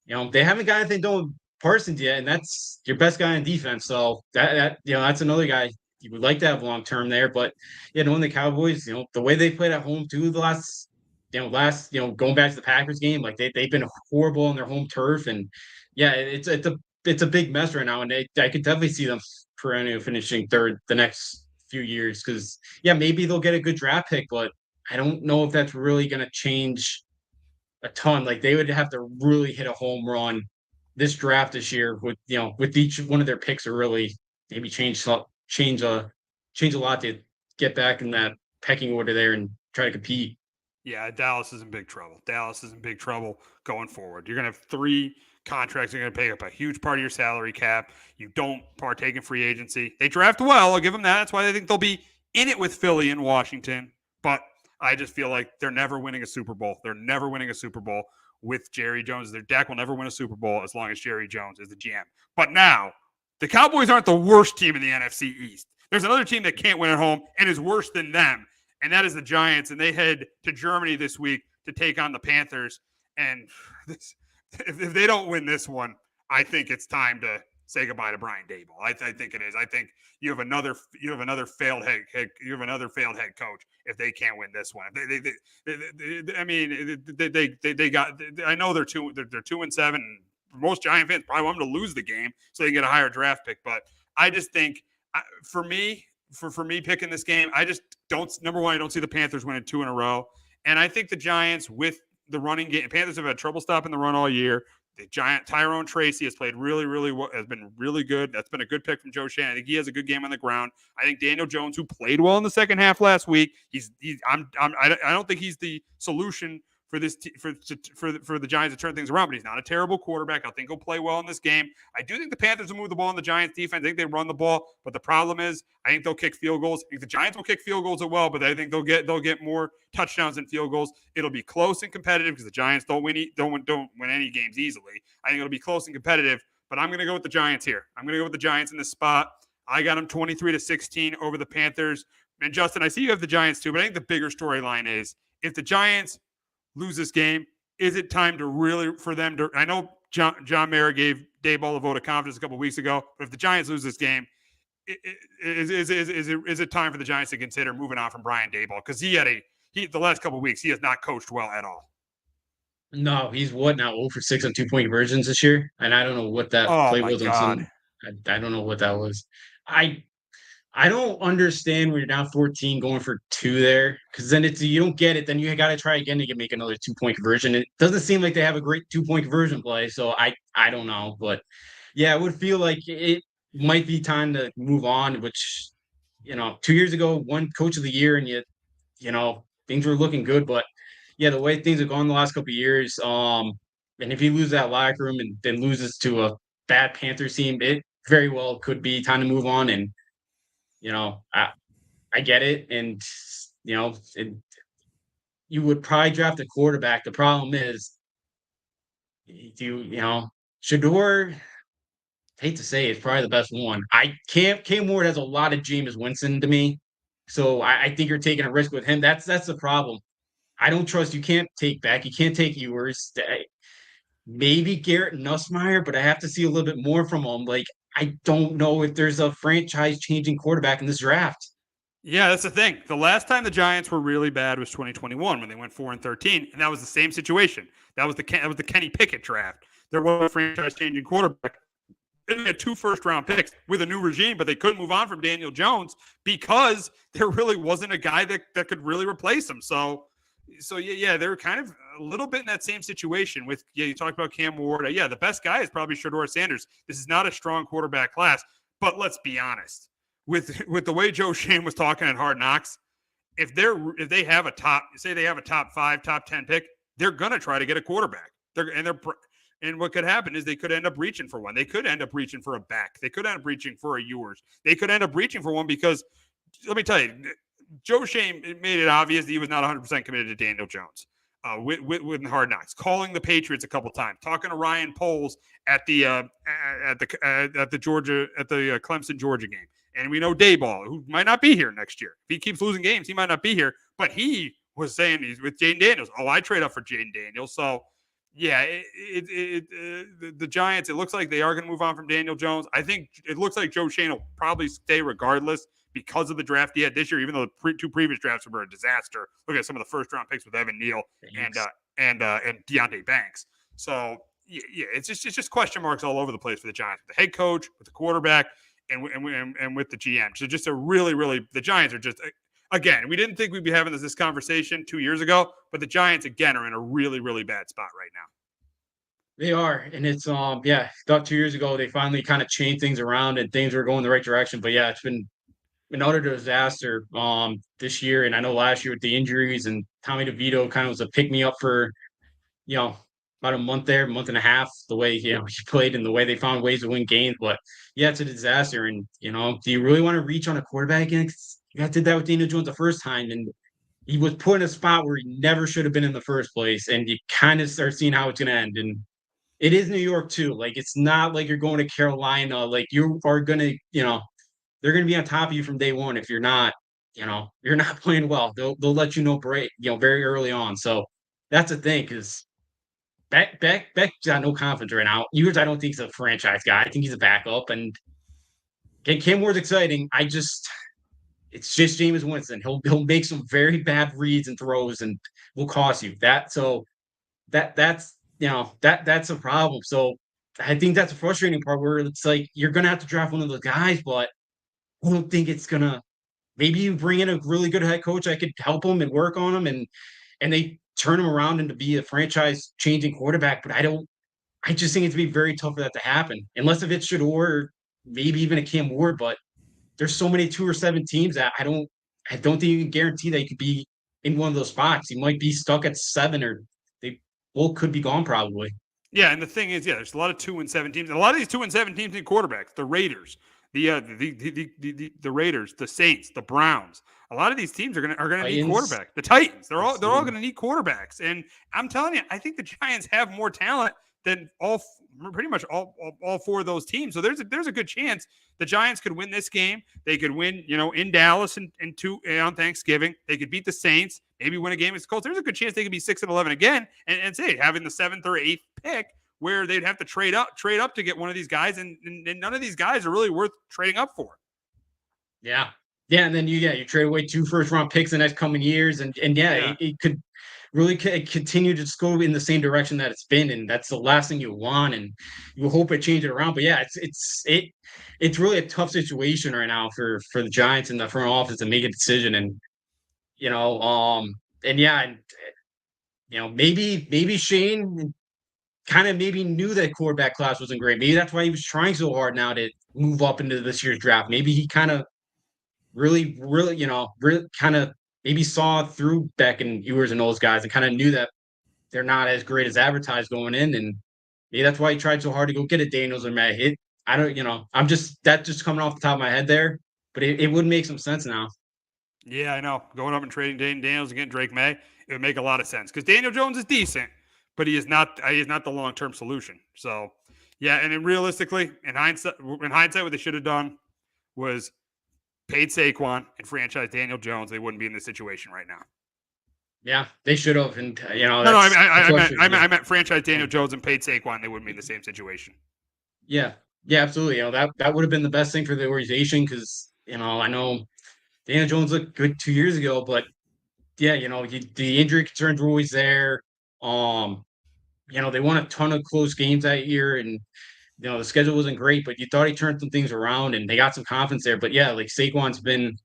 they haven't got anything done with Parsons yet, and that's your best guy in defense. So that's another guy you would like to have long term there. But knowing the Cowboys, the way they played at home too, the last going back to the Packers game, like they've been horrible on their home turf, and yeah, it's a big mess right now, and I could definitely see them perennial finishing third the next few years because maybe they'll get a good draft pick, but I don't know if that's really going to change a ton. Like they would have to really hit a home run this draft this year with each one of their picks to really maybe change a lot to get back in that pecking order there and try to compete. Yeah, Dallas is in big trouble. Dallas is in big trouble going forward. You're going to have 3 contracts. You're going to pay up a huge part of your salary cap. You don't partake in free agency. They draft well. I'll give them that. That's why I think they'll be in it with Philly and Washington. But I just feel like they're never winning a Super Bowl. They're never winning a Super Bowl with Jerry Jones. Their Dak will never win a Super Bowl as long as Jerry Jones is the GM. But now, the Cowboys aren't the worst team in the NFC East. There's another team that can't win at home and is worse than them, and that is the Giants. And they head to Germany this week to take on the Panthers. And if they don't win this one, I think it's time to say goodbye to Brian Daboll. I think it is. I think you have another failed head coach if they can't win this one. They got. I know they're 2-7. Most Giant fans probably want them to lose the game so they can get a higher draft pick. But I just think, for me picking this game, I just don't. Number one, I don't see the Panthers winning 2 in a row, and I think the Giants with the running game. Panthers have had trouble stopping the run all year. The Giant Tyrone Tracy has played really, really well, has been really good. That's been a good pick from Joe Shannon. I think he has a good game on the ground. I think Daniel Jones, who played well in the second half last week, I don't think he's the solution for the Giants to turn things around, but he's not a terrible quarterback. I think he'll play well in this game. I do think the Panthers will move the ball in the Giants defense. I think they run the ball, but the problem is I think they'll kick field goals. I think the Giants will kick field goals as well, but I think they'll get more touchdowns than field goals. It'll be close and competitive because the Giants don't win any games easily. I think it'll be close and competitive, but I'm going to go with the Giants here. I'm going to go with the Giants in this spot. I got them 23-16 over the Panthers. And Justin, I see you have the Giants too, but I think the bigger storyline is if the Giants lose this game, is it time to really for them to? I know John Mara gave Daboll a vote of confidence a couple of weeks ago, but if the Giants lose this game, is it time for the Giants to consider moving on from Brian Daboll? Because the last couple of weeks he has not coached well at all. No, he's what now? 0 for 6 on 2-point conversions this year, and I don't know what that play was. I don't know what that was. I don't understand when you're down 14 going for 2 there, because then you don't get it. Then you got to try again to make another 2-point conversion. It doesn't seem like they have a great 2-point conversion play, so I don't know. But yeah, it would feel like it might be time to move on, which, 2 years ago, won coach of the year, and things were looking good. But yeah, the way things have gone the last couple of years, and if he loses that locker room and then loses to a bad Panthers team, it very well could be time to move on. And I get it. And, you would probably draft a quarterback. The problem is, Shador, hate to say it's probably the best one. Cam Ward has a lot of Jameis Winston to me. So I think you're taking a risk with him. That's the problem. I don't trust. You can't take back. You can't take Ewers. Maybe Garrett Nussmeier, but I have to see a little bit more from him. Like, I don't know if there's a franchise-changing quarterback in this draft. Yeah, that's the thing. The last time the Giants were really bad was 2021 when they went 4-13, and that was the same situation. That was the Kenny Pickett draft. There was a franchise-changing quarterback. They had 2 first-round picks with a new regime, but they couldn't move on from Daniel Jones because there really wasn't a guy that could really replace him. So yeah, they're kind of a little bit in that same situation with, you talked about Cam Ward. Yeah, the best guy is probably Shedeur Sanders. This is not a strong quarterback class, but let's be honest. With the way Joe Shane was talking at Hard Knocks, if they have a top 5, top 10 pick, they're gonna try to get a quarterback. And what could happen is they could end up reaching for one. They could end up reaching for a back. They could end up reaching for a Ewers. They could end up reaching for one because, let me tell you, Joe Shane made it obvious that he was not 100% committed to Daniel Jones with Hard Knocks, calling the Patriots a couple times, talking to Ryan Poles at the Clemson Georgia game. And we know Dayball, who might not be here next year. If he keeps losing games, he might not be here. But he was saying he's with Jaden Daniels. Oh, I trade up for Jaden Daniels. So, yeah, the Giants, it looks like they are going to move on from Daniel Jones. I think it looks like Joe Shane will probably stay regardless because of the draft he had this year, even though the 2 previous drafts were a disaster. Look at some of the first-round picks with Evan Neal and Deontay Banks. So, yeah, it's just question marks all over the place for the Giants. With the head coach, with the quarterback, and with the GM. So just a really, really, the Giants are just, again, we didn't think we'd be having this conversation 2 years ago, but the Giants, again, are in a really, really bad spot right now. They are, and it's thought 2 years ago they finally kind of changed things around and things were going the right direction. But yeah, it's been an utter disaster this year. And I know last year with the injuries and Tommy DeVito kind of was a pick me up for, about a month and a half, the way, he played and the way they found ways to win games. But yeah, it's a disaster. And, do you really want to reach on a quarterback again? You guys did that with Daniel Jones the first time, and he was put in a spot where he never should have been in the first place. And you kind of start seeing how it's going to end. And it is New York too. Like, it's not like you're going to Carolina. Like, you are going to, they're going to be on top of you from day one. If you're not, you're not playing well, they'll let you know very early on. So that's the thing, because Beck's got no confidence right now. Ewers, I don't think he's a franchise guy. I think he's a backup. And Cam Ward's exciting. It's just Jameis Winston. He'll make some very bad reads and throws and will cost you that. So that's a problem. So I think that's a frustrating part where it's like you're gonna have to draft one of those guys, but I don't think it's gonna. Maybe you bring in a really good head coach that could help him and work on him, and they turn him around into be a franchise changing quarterback. But I just think it's be very tough for that to happen, unless if it's Shedeur or maybe even a Cam Ward. But there's so many 2 or 7 teams that I don't think you can guarantee they could be in one of those spots. He might be stuck at 7, or they both could be gone probably. Yeah, and the thing is, there's a lot of 2-7 teams. And a lot of these 2-7 teams need quarterbacks. The Raiders, the Raiders, the Saints, the Browns. A lot of these teams are gonna need quarterbacks. The Titans, they're all going to need quarterbacks. And I'm telling you, I think the Giants have more talent than pretty much all 4 of those teams. So there's a good chance the Giants could win this game. They could win, in Dallas on Thanksgiving. They could beat the Saints, maybe win a game against the Colts. There's a good chance they could be 6-11 again, and say having the 7th or 8th pick, where they'd have to trade up to get one of these guys, and none of these guys are really worth trading up for. Yeah. Yeah, and then you trade away 2 first-round picks in the next coming years, and it could really continue to just go in the same direction that it's been, and that's the last thing you want, and you hope it changes it around. But yeah, it's really a tough situation right now for the Giants and the front office to make a decision, and maybe Shane kind of maybe knew that quarterback class wasn't great. Maybe that's why he was trying so hard now to move up into this year's draft. Maybe he kind of really kind of maybe saw through Beck and Ewers and those guys and kind of knew that they're not as great as advertised going in. And maybe that's why he tried so hard to go get a Daniels or May. That's just coming off the top of my head there, but it would make some sense now. Yeah, I know. Going up and trading Daniels and getting Drake May, it would make a lot of sense because Daniel Jones is decent, but he is not the long-term solution. So, yeah, and then realistically, in hindsight, what they should have done was paid Saquon and franchised Daniel Jones. They wouldn't be in this situation right now. Yeah, they should have. And I meant franchise Daniel Jones and paid Saquon. They wouldn't be in the same situation. Yeah, absolutely. That would have been the best thing for the organization because I know Daniel Jones looked good 2 years ago, but yeah, the injury concerns were always there. They won a ton of close games that year, and the schedule wasn't great, but you thought he turned some things around and they got some confidence there. But yeah, like Saquon's been,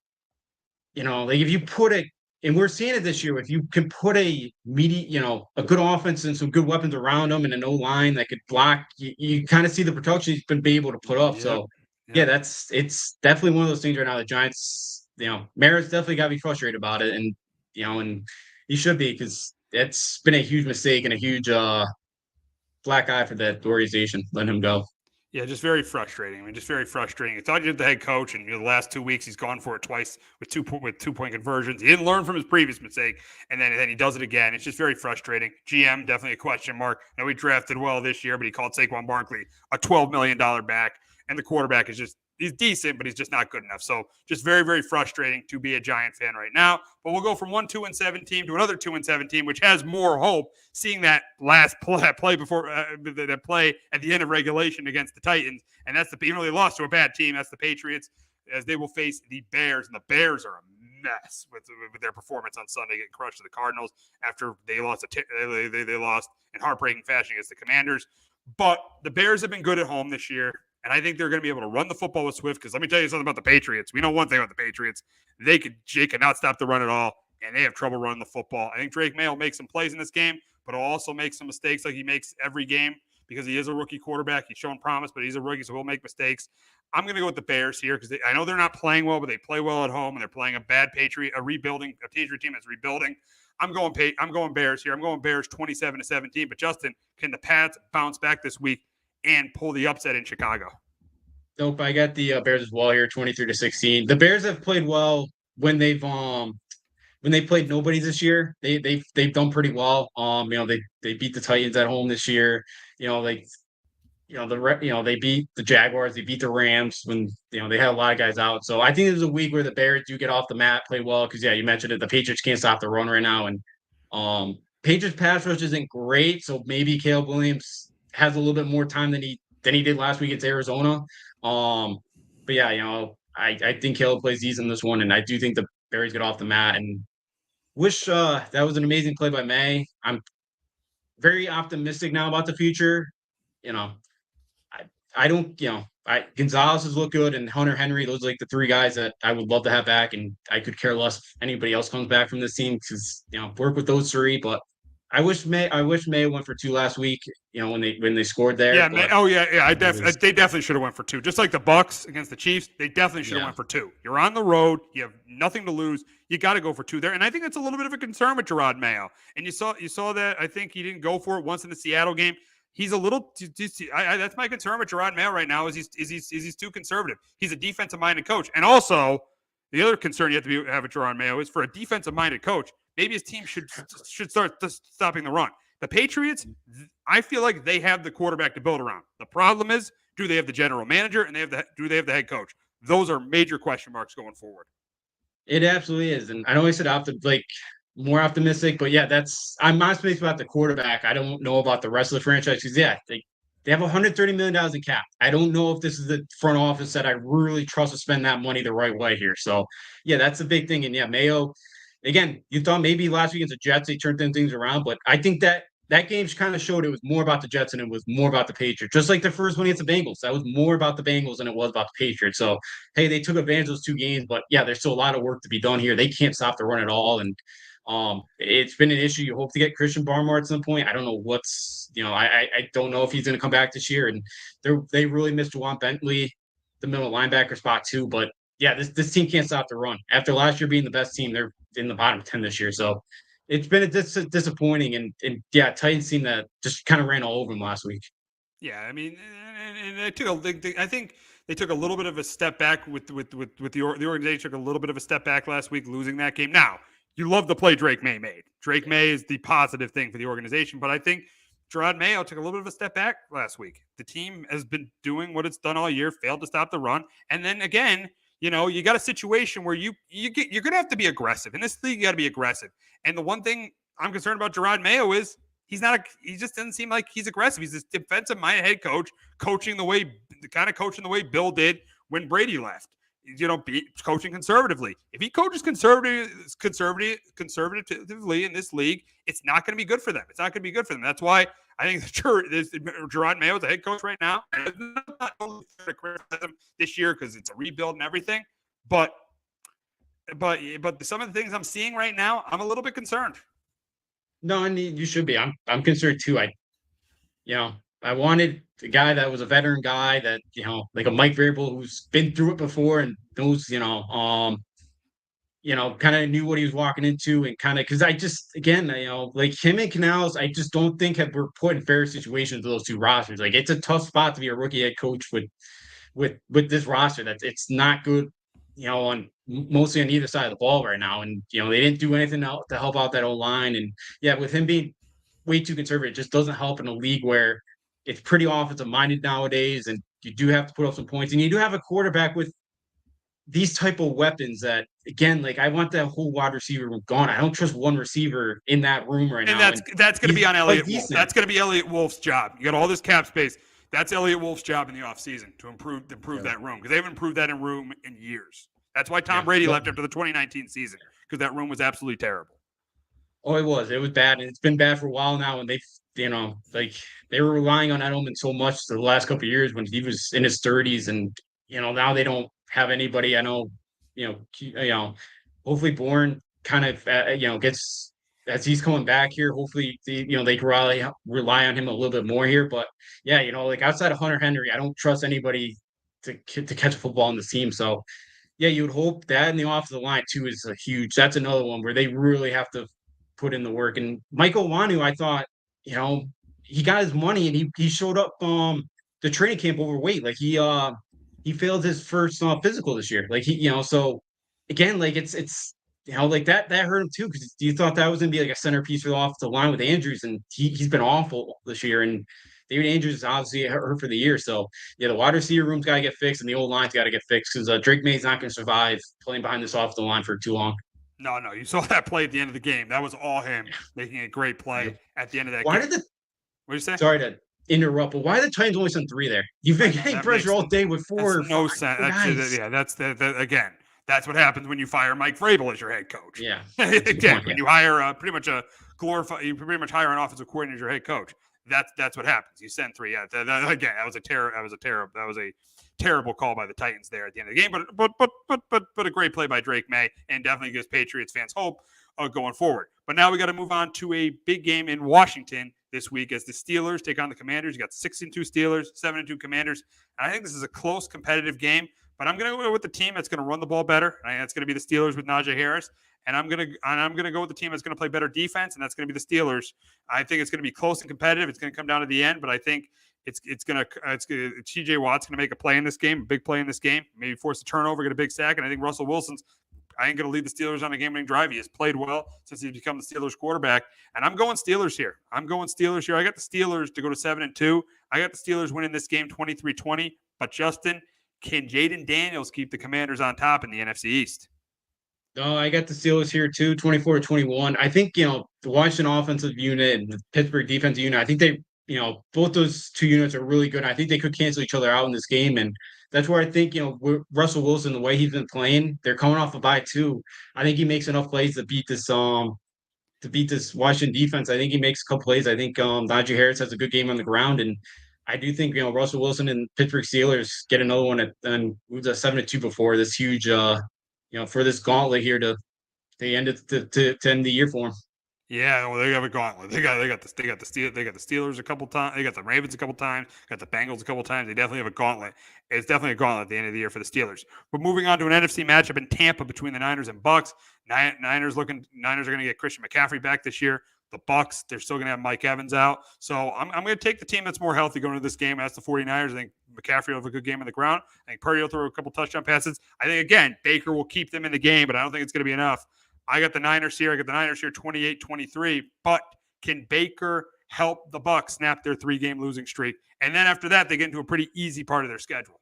like if you put a, and we're seeing it this year, if you can put a good offense and some good weapons around him and an O line that could block, you kind of see the production he's been able to put up. Yep. So yeah, it's definitely one of those things right now. The Giants, Mara's definitely got to be frustrated about it, and he should be, because it's been a huge mistake and a huge black eye for that organization, letting him go. Yeah, just very frustrating. I mean, just very frustrating. It's not just the head coach, and the last 2 weeks he's gone for it twice with 2-point conversions. He didn't learn from his previous mistake, and then he does it again. It's just very frustrating. GM definitely a question mark. Now, he drafted well this year, but he called Saquon Barkley a $12 million back, and the quarterback is just he's decent, but he's just not good enough. So just very, very frustrating to be a Giant fan right now. But we'll go from one 2-7 team to another 2-7 team, which has more hope, seeing that last play before that play at the end of regulation against the Titans. And that's even though they lost to a bad team, that's the Patriots, as they will face the Bears. And the Bears are a mess with their performance on Sunday, getting crushed to the Cardinals after they lost they lost in heartbreaking fashion against the Commanders. But the Bears have been good at home this year. And I think they're going to be able to run the football with Swift, because let me tell you something about the Patriots. We know one thing about the Patriots. They could not stop the run at all, and they have trouble running the football. I think Drake May will make some plays in this game, but he'll also make some mistakes like he makes every game, because he is a rookie quarterback. He's shown promise, but he's a rookie, so he'll make mistakes. I'm going to go with the Bears here, because I know they're not playing well, but they play well at home, and they're playing a Patriot team that's rebuilding. I'm going Bears here. I'm going Bears 27-17. But Justin, can the Pats bounce back this week and pull the upset in Chicago? Nope, I got the Bears as well here, 23-16. The Bears have played well when they played nobody this year. They've done pretty well. They beat the Titans at home this year. They beat the Jaguars, they beat the Rams when they had a lot of guys out. So I think there's a week where the Bears do get off the mat, play well, because you mentioned it, the Patriots can't stop the run right now, and Patriots pass rush isn't great, so maybe Caleb Williams has a little bit more time than he did last week against Arizona. But yeah, I think Caleb plays easy in this one, and I do think the Bears get off the mat. And wish that was an amazing play by May. I'm very optimistic now about the future. I don't, Gonzalez has looked good, and Hunter Henry. Those are like the three guys that I would love to have back, and I could care less if anybody else comes back from this team, because work with those three. But I wish May went for 2 last week. When they scored there. Yeah. They definitely should have went for 2. Just like the Bucs against the Chiefs, they definitely should have went for 2. You're on the road. You have nothing to lose. You got to go for 2 there. And I think that's a little bit of a concern with Gerard Mayo. And you saw that. I think he didn't go for it once in the Seattle game. He's a little. That's my concern with Gerard Mayo right now. Is he's too conservative. He's a defensive-minded coach, and also the other concern you have to have with Gerard Mayo is, for a defensive-minded coach, maybe his team should start stopping the run. The Patriots, I feel like they have the quarterback to build around. The problem is, do they have the general manager, and do they have the head coach? Those are major question marks going forward. It absolutely is, and I know I said more optimistic, but yeah, I'm optimistic about the quarterback. I don't know about the rest of the franchise, because they have $130 million in cap. I don't know if this is the front office that I really trust to spend that money the right way here. So yeah, that's a big thing. And yeah, Mayo, again, you thought maybe last week against the Jets they turned things around, but I think that game kind of showed it was more about the Jets and it was more about the Patriots. Just like the first one against the Bengals, that was more about the Bengals than it was about the Patriots. So hey, they took advantage of those 2 games, but yeah, there's still a lot of work to be done here. They can't stop the run at all, and it's been an issue. You hope to get Christian Barmore at some point. I don't know I don't know if he's going to come back this year. And they really missed Juwan Bentley, the middle linebacker spot too. But yeah, this team can't stop the run. After last year being the best team, they're in the bottom 10 this year. So it's been disappointing. And yeah, Titans team that just kind of ran all over them last week. Yeah, I mean, and I think they took a little bit of a step back with the organization. Took a little bit of a step back last week, losing that game. Now, you love the play Drake May made. Drake May is the positive thing for the organization, but I think Gerard Mayo took a little bit of a step back last week. The team has been doing what it's done all year, failed to stop the run, and then again, you got a situation where you're going to have to be aggressive in this league. You got to be aggressive, and the one thing I'm concerned about Gerard Mayo is he just doesn't seem like he's aggressive. He's this defensive-minded head coach, coaching the way Bill did when Brady left. be coaching conservatively. If he coaches conservatively in this league, it's not going to be good for them. It's not going to be good for them. That's why I think Gerard Mayo is a head coach right now. And it's not only fair to criticize him this year because it's a rebuild and everything, but some of the things I'm seeing right now, I'm a little bit concerned. No, and you should be. I'm concerned too. I wanted a guy that was a veteran guy that, like a Mike Vrabel who's been through it before and knows, kind of knew what he was walking into, and kind of, because I just, again, like him and Canals, I just don't think were put in fair situations with those two rosters. Like, it's a tough spot to be a rookie head coach with this roster. It's not good, on mostly on either side of the ball right now. And, they didn't do anything to help out that O line. And yeah, with him being way too conservative, it just doesn't help in a league where it's pretty offensive minded nowadays. And you do have to put up some points, and you do have a quarterback with these type of weapons that, again, like, I want that whole wide receiver room gone. I don't trust one receiver in that room right now. And that's going to be on Elliott Wolf. That's going to be Elliott Wolf's job. You got all this cap space. That's Elliott Wolf's job in the offseason to improve that room, because they haven't improved that room in years. That's why Tom Brady left after the 2019 season, because that room was absolutely terrible. Oh, it was bad, and it's been bad for a while now. And they were relying on Edelman so much the last couple of years when he was in his 30s, and now they don't have anybody. I know, hopefully Bourne kind of gets, as he's coming back here. Hopefully they can rely on him a little bit more here. But yeah, like outside of Hunter Henry, I don't trust anybody to catch a football on the team. So yeah, you would hope that, and the offensive line too is that's another one where they really have to put in the work. And Michael Wanu, I thought, he got his money, and he showed up the training camp overweight. Like, he failed his first physical this year. Like, so again, like, it's like that hurt him too, because you thought that was gonna be like a centerpiece for the offensive line with Andrews, and he's been awful this year. And David Andrews is obviously hurt for the year. So yeah, the wide receiver room's got to get fixed, and the old line's got to get fixed, because Drake May's not going to survive playing behind this offensive line for too long. No, you saw that play at the end of the game. That was all him making a great play at the end of that game. What did you say? Sorry to interrupt, but why did the Titans only send 3 there? You've been getting pressure all day with 4 or 5 no sense. Again, that's what happens when you fire Mike Vrabel as your head coach. Yeah. Again, when you hire pretty much hire an offensive coordinator as your head coach. That's what happens. You send 3. Yeah, that was a terrible call by the Titans there at the end of the game. But a great play by Drake May, and definitely gives Patriots fans hope going forward. But now we got to move on to a big game in Washington this week as the Steelers take on the Commanders. You got 6-2 Steelers, 7-2 Commanders. And I think this is a close, competitive game. But I'm going to go with the team that's going to run the ball better. I think that's going to be the Steelers with Najee Harris. And I'm going to go with the team that's going to play better defense, and that's going to be the Steelers. I think it's going to be close and competitive. It's going to come down to the end, but I think TJ Watt's going to make a play in this game, a big play in this game, maybe force a turnover, get a big sack, and I think Russell Wilson's going to lead the Steelers on a game-winning drive. He has played well since he's become the Steelers quarterback, and I'm going Steelers here. I got the Steelers to go to 7-2. I got the Steelers winning this game 23-20. But Justin, can Jaden Daniels keep the Commanders on top in the NFC East? No, I got the Steelers here too, 24-21. I think, the Washington offensive unit and the Pittsburgh defensive unit, I think they, both those two units are really good. I think they could cancel each other out in this game. And that's where I think, Russell Wilson, the way he's been playing, they're coming off a bye too. I think he makes enough plays to beat this Washington defense. I think he makes a couple plays. I think Najee Harris has a good game on the ground. And I do think, Russell Wilson and Pittsburgh Steelers get another one and was a 7-2 before this huge for this gauntlet here to end it to end the year for them. Yeah, well, they have a gauntlet. They got the Steelers a couple times. They got the Ravens a couple times. Got the Bengals a couple times. They definitely have a gauntlet. It's definitely a gauntlet at the end of the year for the Steelers. But moving on to an NFC matchup in Tampa between the Niners and Bucks. Niners are going to get Christian McCaffrey back this year. The Bucks, they're still going to have Mike Evans out. So I'm going to take the team that's more healthy going into this game. That's the 49ers. I think McCaffrey will have a good game on the ground. I think Purdy will throw a couple touchdown passes. I think, again, Baker will keep them in the game, but I don't think it's going to be enough. I got the Niners here. 28-23. But can Baker help the Bucks snap their 3-game losing streak? And then after that, they get into a pretty easy part of their schedule.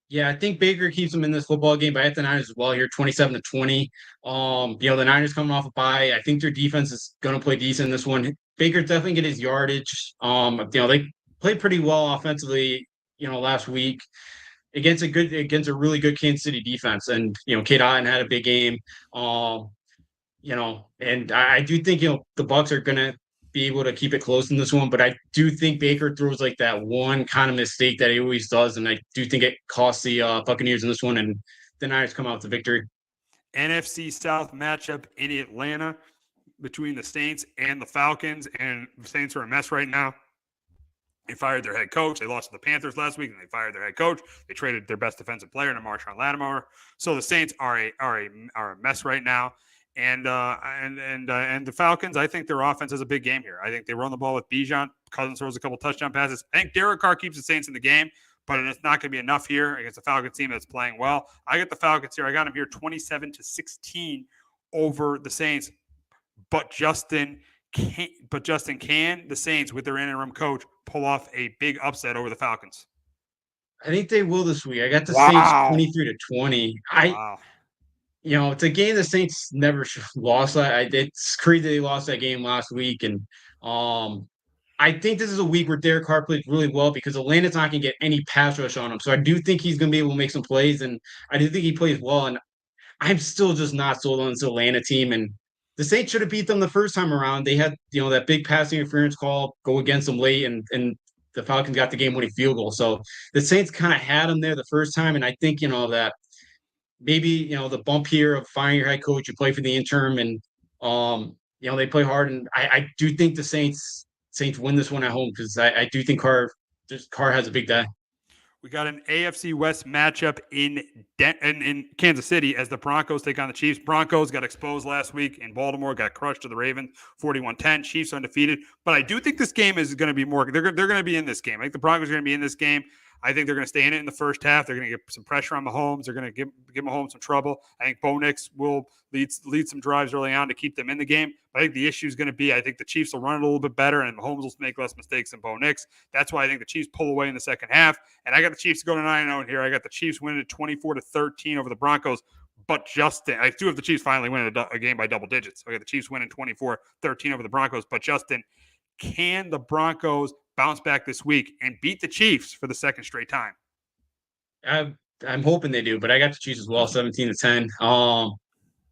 Yeah, I think Baker keeps them in this football game, but I have the Niners as well here, 27-20. The Niners coming off a bye. I think their defense is going to play decent in this one. Baker's definitely get his yardage. They played pretty well offensively, last week. against a really good Kansas City defense. And Kate Otten had a big game. Um, and I do think the Bucks are gonna be able to keep it close in this one, but I do think Baker throws like that one kind of mistake that he always does, and I do think it costs the Buccaneers in this one, and the Niners come out with the victory. NFC South matchup in Atlanta between the Saints and the Falcons, and the Saints are a mess right now. They fired their head coach. They lost to the Panthers last week, and they fired their head coach. They traded their best defensive player to Marshawn Lattimore. So the Saints are a mess right now. And the Falcons, I think their offense has a big game here. I think they run the ball with Bijan. Cousins throws a couple touchdown passes. I think Derek Carr keeps the Saints in the game, but it's not going to be enough here against the Falcons team that's playing well. I got the Falcons here. I got them here 27-16 over the Saints. But Justin, can the Saints, with their interim coach, pull off a big upset over the Falcons? I think they will this week. I got the Saints 23-20. Wow. It's a game the Saints never lost. It's crazy they lost that game last week, and I think this is a week where Derek Carr plays really well because Atlanta's not going to get any pass rush on him. So I do think he's going to be able to make some plays, and I do think he plays well. And I'm still just not sold on this Atlanta team. And the Saints should have beat them the first time around. They had that big passing interference call go against them late, and the Falcons got the game-winning field goal. So the Saints kind of had them there the first time, and I think that maybe the bump here of firing your head coach, you play for the interim, and they play hard, and I do think the Saints win this one at home because I do think Carr has a big day. We got an AFC West matchup in Kansas City as the Broncos take on the Chiefs. Broncos got exposed last week in Baltimore, got crushed to the Ravens, 41-10. Chiefs undefeated. But I do think this game is going to be more – they're going to be in this game. I think the Broncos are going to be in this game. I think they're going to stay in it in the first half. They're going to get some pressure on Mahomes. They're going to give Mahomes some trouble. I think Bo Nix will lead some drives early on to keep them in the game. But I think the issue is going to be I think the Chiefs will run it a little bit better, and Mahomes will make less mistakes than Bo Nix. That's why I think the Chiefs pull away in the second half. And I got the Chiefs going to 9-0 here. I got the Chiefs winning 24-13 over the Broncos. But Justin, I do have the Chiefs finally winning a game by double digits. I got the Chiefs winning 24-13 over the Broncos. But Justin, can the Broncos bounce back this week and beat the Chiefs for the second straight time? I'm hoping they do, but I got the Chiefs as well, 17-10.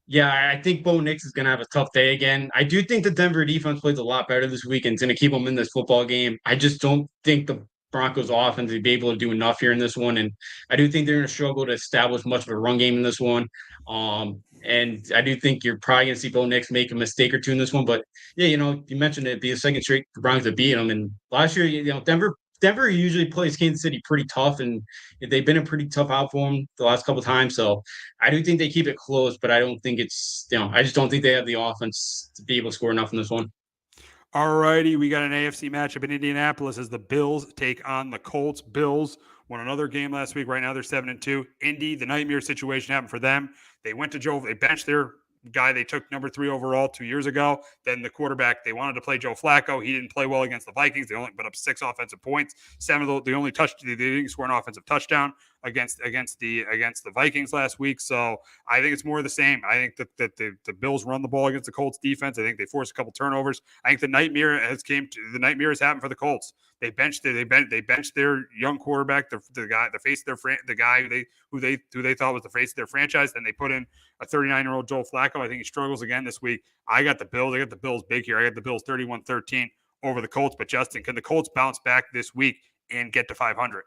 Yeah, I think Bo Nix is going to have a tough day again. I do think the Denver defense plays a lot better this week and it's going to keep them in this football game. I just don't think the Broncos offense will be able to do enough here in this one, and I do think they're going to struggle to establish much of a run game in this one. And I do think you're probably going to see Bo Nix make a mistake or two in this one. But yeah, you mentioned it'd be a second straight the Broncos have beat them, and last year, Denver usually plays Kansas City pretty tough, and they've been a pretty tough out for them the last couple of times. So I do think they keep it close, but I don't think it's I just don't think they have the offense to be able to score enough in this one. All righty, we got an AFC matchup in Indianapolis as the Bills take on the Colts. Bills won another game last week. Right now they're 7-2. Indy, the nightmare situation happened for them. They went to Joe. They benched their guy they took number 3 overall 2 years ago. Then the quarterback, they wanted to play Joe Flacco. He didn't play well against the Vikings. They only put up 6 offensive points. 7 of the only they didn't score an offensive touchdown against the Vikings last week. So I think it's more of the same. I think that the Bills run the ball against the Colts defense. I think they forced a couple turnovers. I think the nightmare has happened for the Colts. They benched their young quarterback, the guy who they thought was the face of their franchise. Then they put in a 39-year-old Joe Flacco. I think he struggles again this week. I got the Bills big here. I got the Bills 31-13 over the Colts. But Justin, can the Colts bounce back this week and get to 500?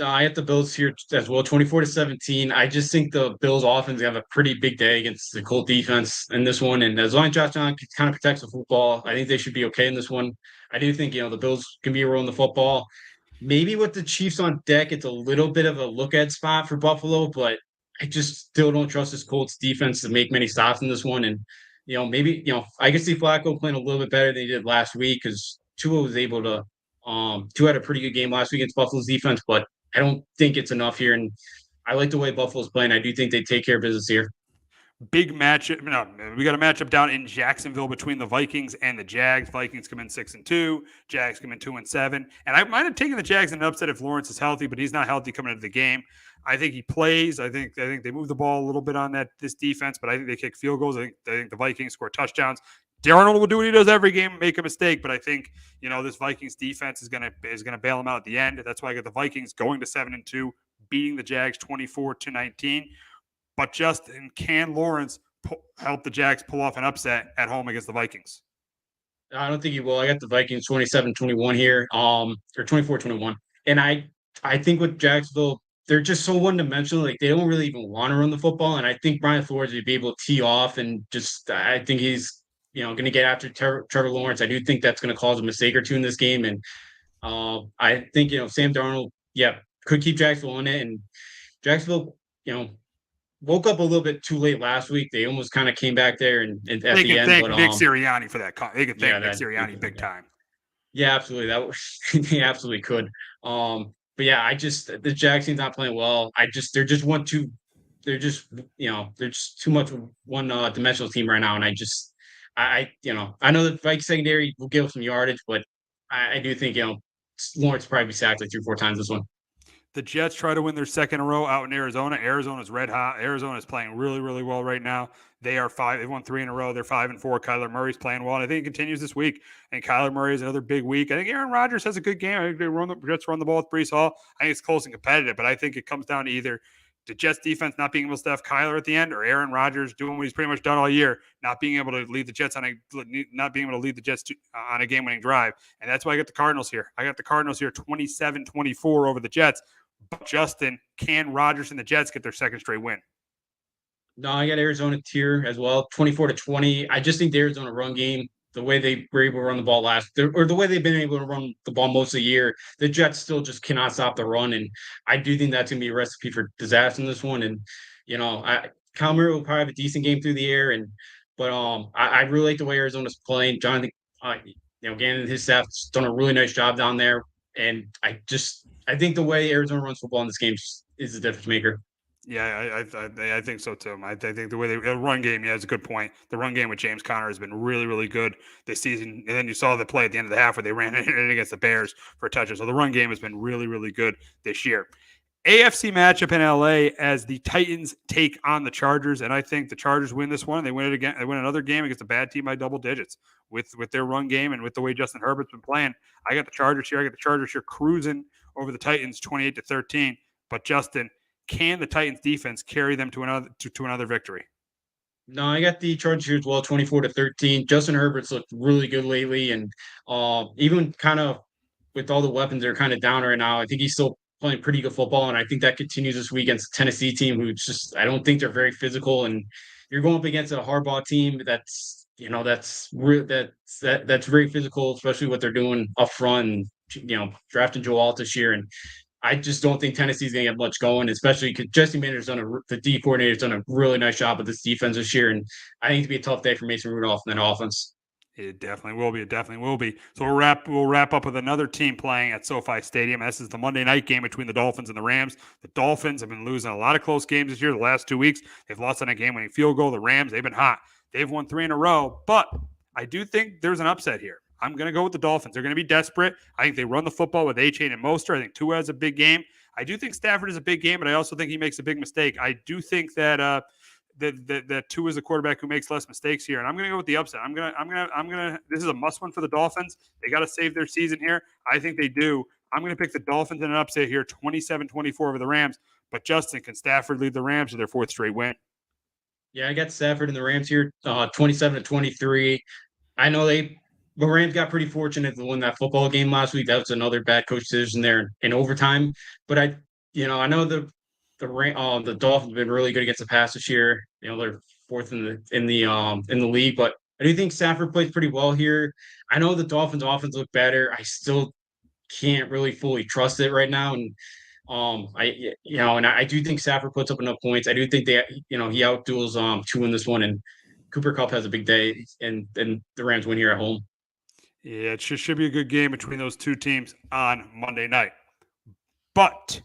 I have the Bills here as well, 24-17. I just think the Bills offense have a pretty big day against the Colt defense in this one. And as long as Josh Allen kind of protects the football, I think they should be okay in this one. I do think, the Bills can be rolling the football. Maybe with the Chiefs on deck, it's a little bit of a look-at spot for Buffalo, but I just still don't trust this Colts defense to make many stops in this one. And, maybe, I can see Flacco playing a little bit better than he did last week because Tua was able to Tua had a pretty good game last week against Buffalo's defense, but I don't think it's enough here. And I like the way Buffalo's playing. I do think they take care of business here. Big matchup. No, we got a matchup down in Jacksonville between the Vikings and the Jags. Vikings come in 6-2. Jags come in 2-7. And I might have taken the Jags in an upset if Lawrence is healthy, but he's not healthy coming into the game. I think he plays. I think they move the ball a little bit on this defense, but I think they kick field goals. I think the Vikings score touchdowns. Darnold will do what he does every game, make a mistake, but I think, this Vikings defense is gonna bail him out at the end. That's why I got the Vikings going to 7-2, beating the Jags 24-19. But Justin, can Lawrence help the Jags pull off an upset at home against the Vikings? I don't think he will. I got the Vikings 27-21 here, or 24-21. And I think with Jacksonville, they're just so one-dimensional. Like, they don't really even want to run the football. And I think Brian Flores would be able to tee off, and I think he's, going to get after Trevor Lawrence. I do think that's going to cause a mistake or two in this game. And I think, Sam Darnold, could keep Jacksonville in it. And Jacksonville, woke up a little bit too late last week. They almost kind of came back there and at they the end. Thank Nick Sirianni for that. They can thank Nick Sirianni big time. Yeah, absolutely. They absolutely could. But yeah, the Jags team's not playing well. They're just too much one dimensional team right now. And I know the Vikings secondary will give some yardage, but I do think, Lawrence probably be sacked like 3-4 times this one. The Jets try to win their second in a row out in Arizona. Arizona's red hot. Arizona's playing really, really well right now. They are 5. They've won 3 in a row. They're 5-4. Kyler Murray's playing well, and I think it continues this week. And Kyler Murray is another big week. I think Aaron Rodgers has a good game. I think the Jets run the ball with Breece Hall. I think it's close and competitive, but I think it comes down to either the Jets defense not being able to stuff Kyler at the end, or Aaron Rodgers doing what he's pretty much done all year, not being able to lead the Jets on a game-winning drive. And that's why I got the Cardinals here. I got the Cardinals here 27-24 over the Jets. But Justin, can Rodgers and the Jets get their second straight win? No, I got Arizona tier as well, 24-20. I just think the Arizona run game, the way they were able to run the ball the way they've been able to run the ball most of the year, the Jets still just cannot stop the run. And I do think that's going to be a recipe for disaster in this one. And, Kyle Murray will probably have a decent game through the air. But I really like the way Arizona's playing. Jonathan, Gannon and his staff's done a really nice job down there. And I think the way Arizona runs football in this game is the difference maker. Yeah, I think so too. I think the way the run game, is a good point. The run game with James Conner has been really, really good this season. And then you saw the play at the end of the half where they ran it against the Bears for a touchdown. So the run game has been really, really good this year. AFC matchup in LA as the Titans take on the Chargers, and I think the Chargers win this one. They win it again. They win another game against a bad team by double digits with their run game and with the way Justin Herbert's been playing. I got the Chargers here. Cruising over the Titans 28-13. But Justin, can the Titans defense carry them to another victory? No, I got the Chargers here as well, 24-13. Justin Herbert's looked really good lately, and even kind of with all the weapons that are kind of down right now, I think he's still playing pretty good football, and I think that continues this week against the Tennessee team, who I don't think they're very physical, and you're going up against a Harbaugh team that's very physical, especially what they're doing up front, and drafting Joe Alt this year, and I just don't think Tennessee's going to get much going, especially because Jesse Minter's the D coordinator's done a really nice job with this defense this year, and I think it'll be a tough day for Mason Rudolph and that offense. It definitely will be. It definitely will be. So we'll wrap up with another team playing at SoFi Stadium. This is the Monday night game between the Dolphins and the Rams. The Dolphins have been losing a lot of close games this year. The last 2 weeks, they've lost on a game-winning field goal. The Rams, they've been hot. They've won 3 in a row, but I do think there's an upset here. I'm going to go with the Dolphins. They're going to be desperate. I think they run the football with A-Chain and Mostert. I think Tua has a big game. I do think Stafford is a big game, but I also think he makes a big mistake. I do think that that Tua is a quarterback who makes less mistakes here, and I'm going to go with the upset. I'm gonna. This is a must win for the Dolphins. They got to save their season here. I think they do. I'm going to pick the Dolphins in an upset here, 27-24 over the Rams. But Justin, can Stafford lead the Rams to their 4th straight win? Yeah, I got Stafford and the Rams here, 27-23. I know the Rams got pretty fortunate to win that football game last week. That was another bad coach decision there in overtime. But I know the Dolphins have been really good against the pass this year. They're 4th in the league, but I do think Stafford plays pretty well here. I know the Dolphins' offense look better. I still can't really fully trust it right now, and I do think Stafford puts up enough points. I do think he outduels Tua in this one, and Cooper Kupp has a big day, and the Rams win here at home. Yeah, it should be a good game between those two teams on Monday night. But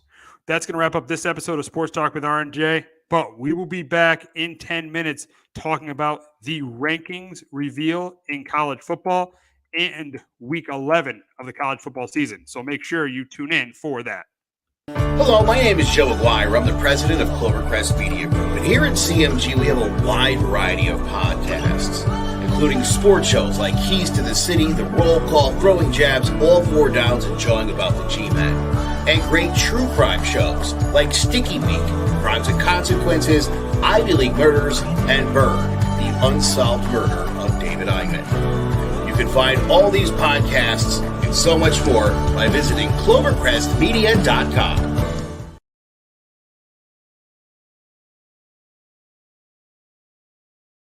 that's going to wrap up this episode of Sports Talk with R&J. But we will be back in 10 minutes talking about the rankings reveal in college football and week 11 of the college football season. So make sure you tune in for that. Hello, my name is Joe Aguirre. I'm the president of Clovercrest Media Group. And here at CMG, we have a wide variety of podcasts, including sports shows like Keys to the City, The Roll Call, Throwing Jabs, All Four Downs, and Jawing About the G-Men. And great true crime shows like Sticky Week, Crimes and Consequences, Ivy League Murders, and Bird, the unsolved murder of David Eichmann. You can find all these podcasts and so much more by visiting ClovercrestMedia.com.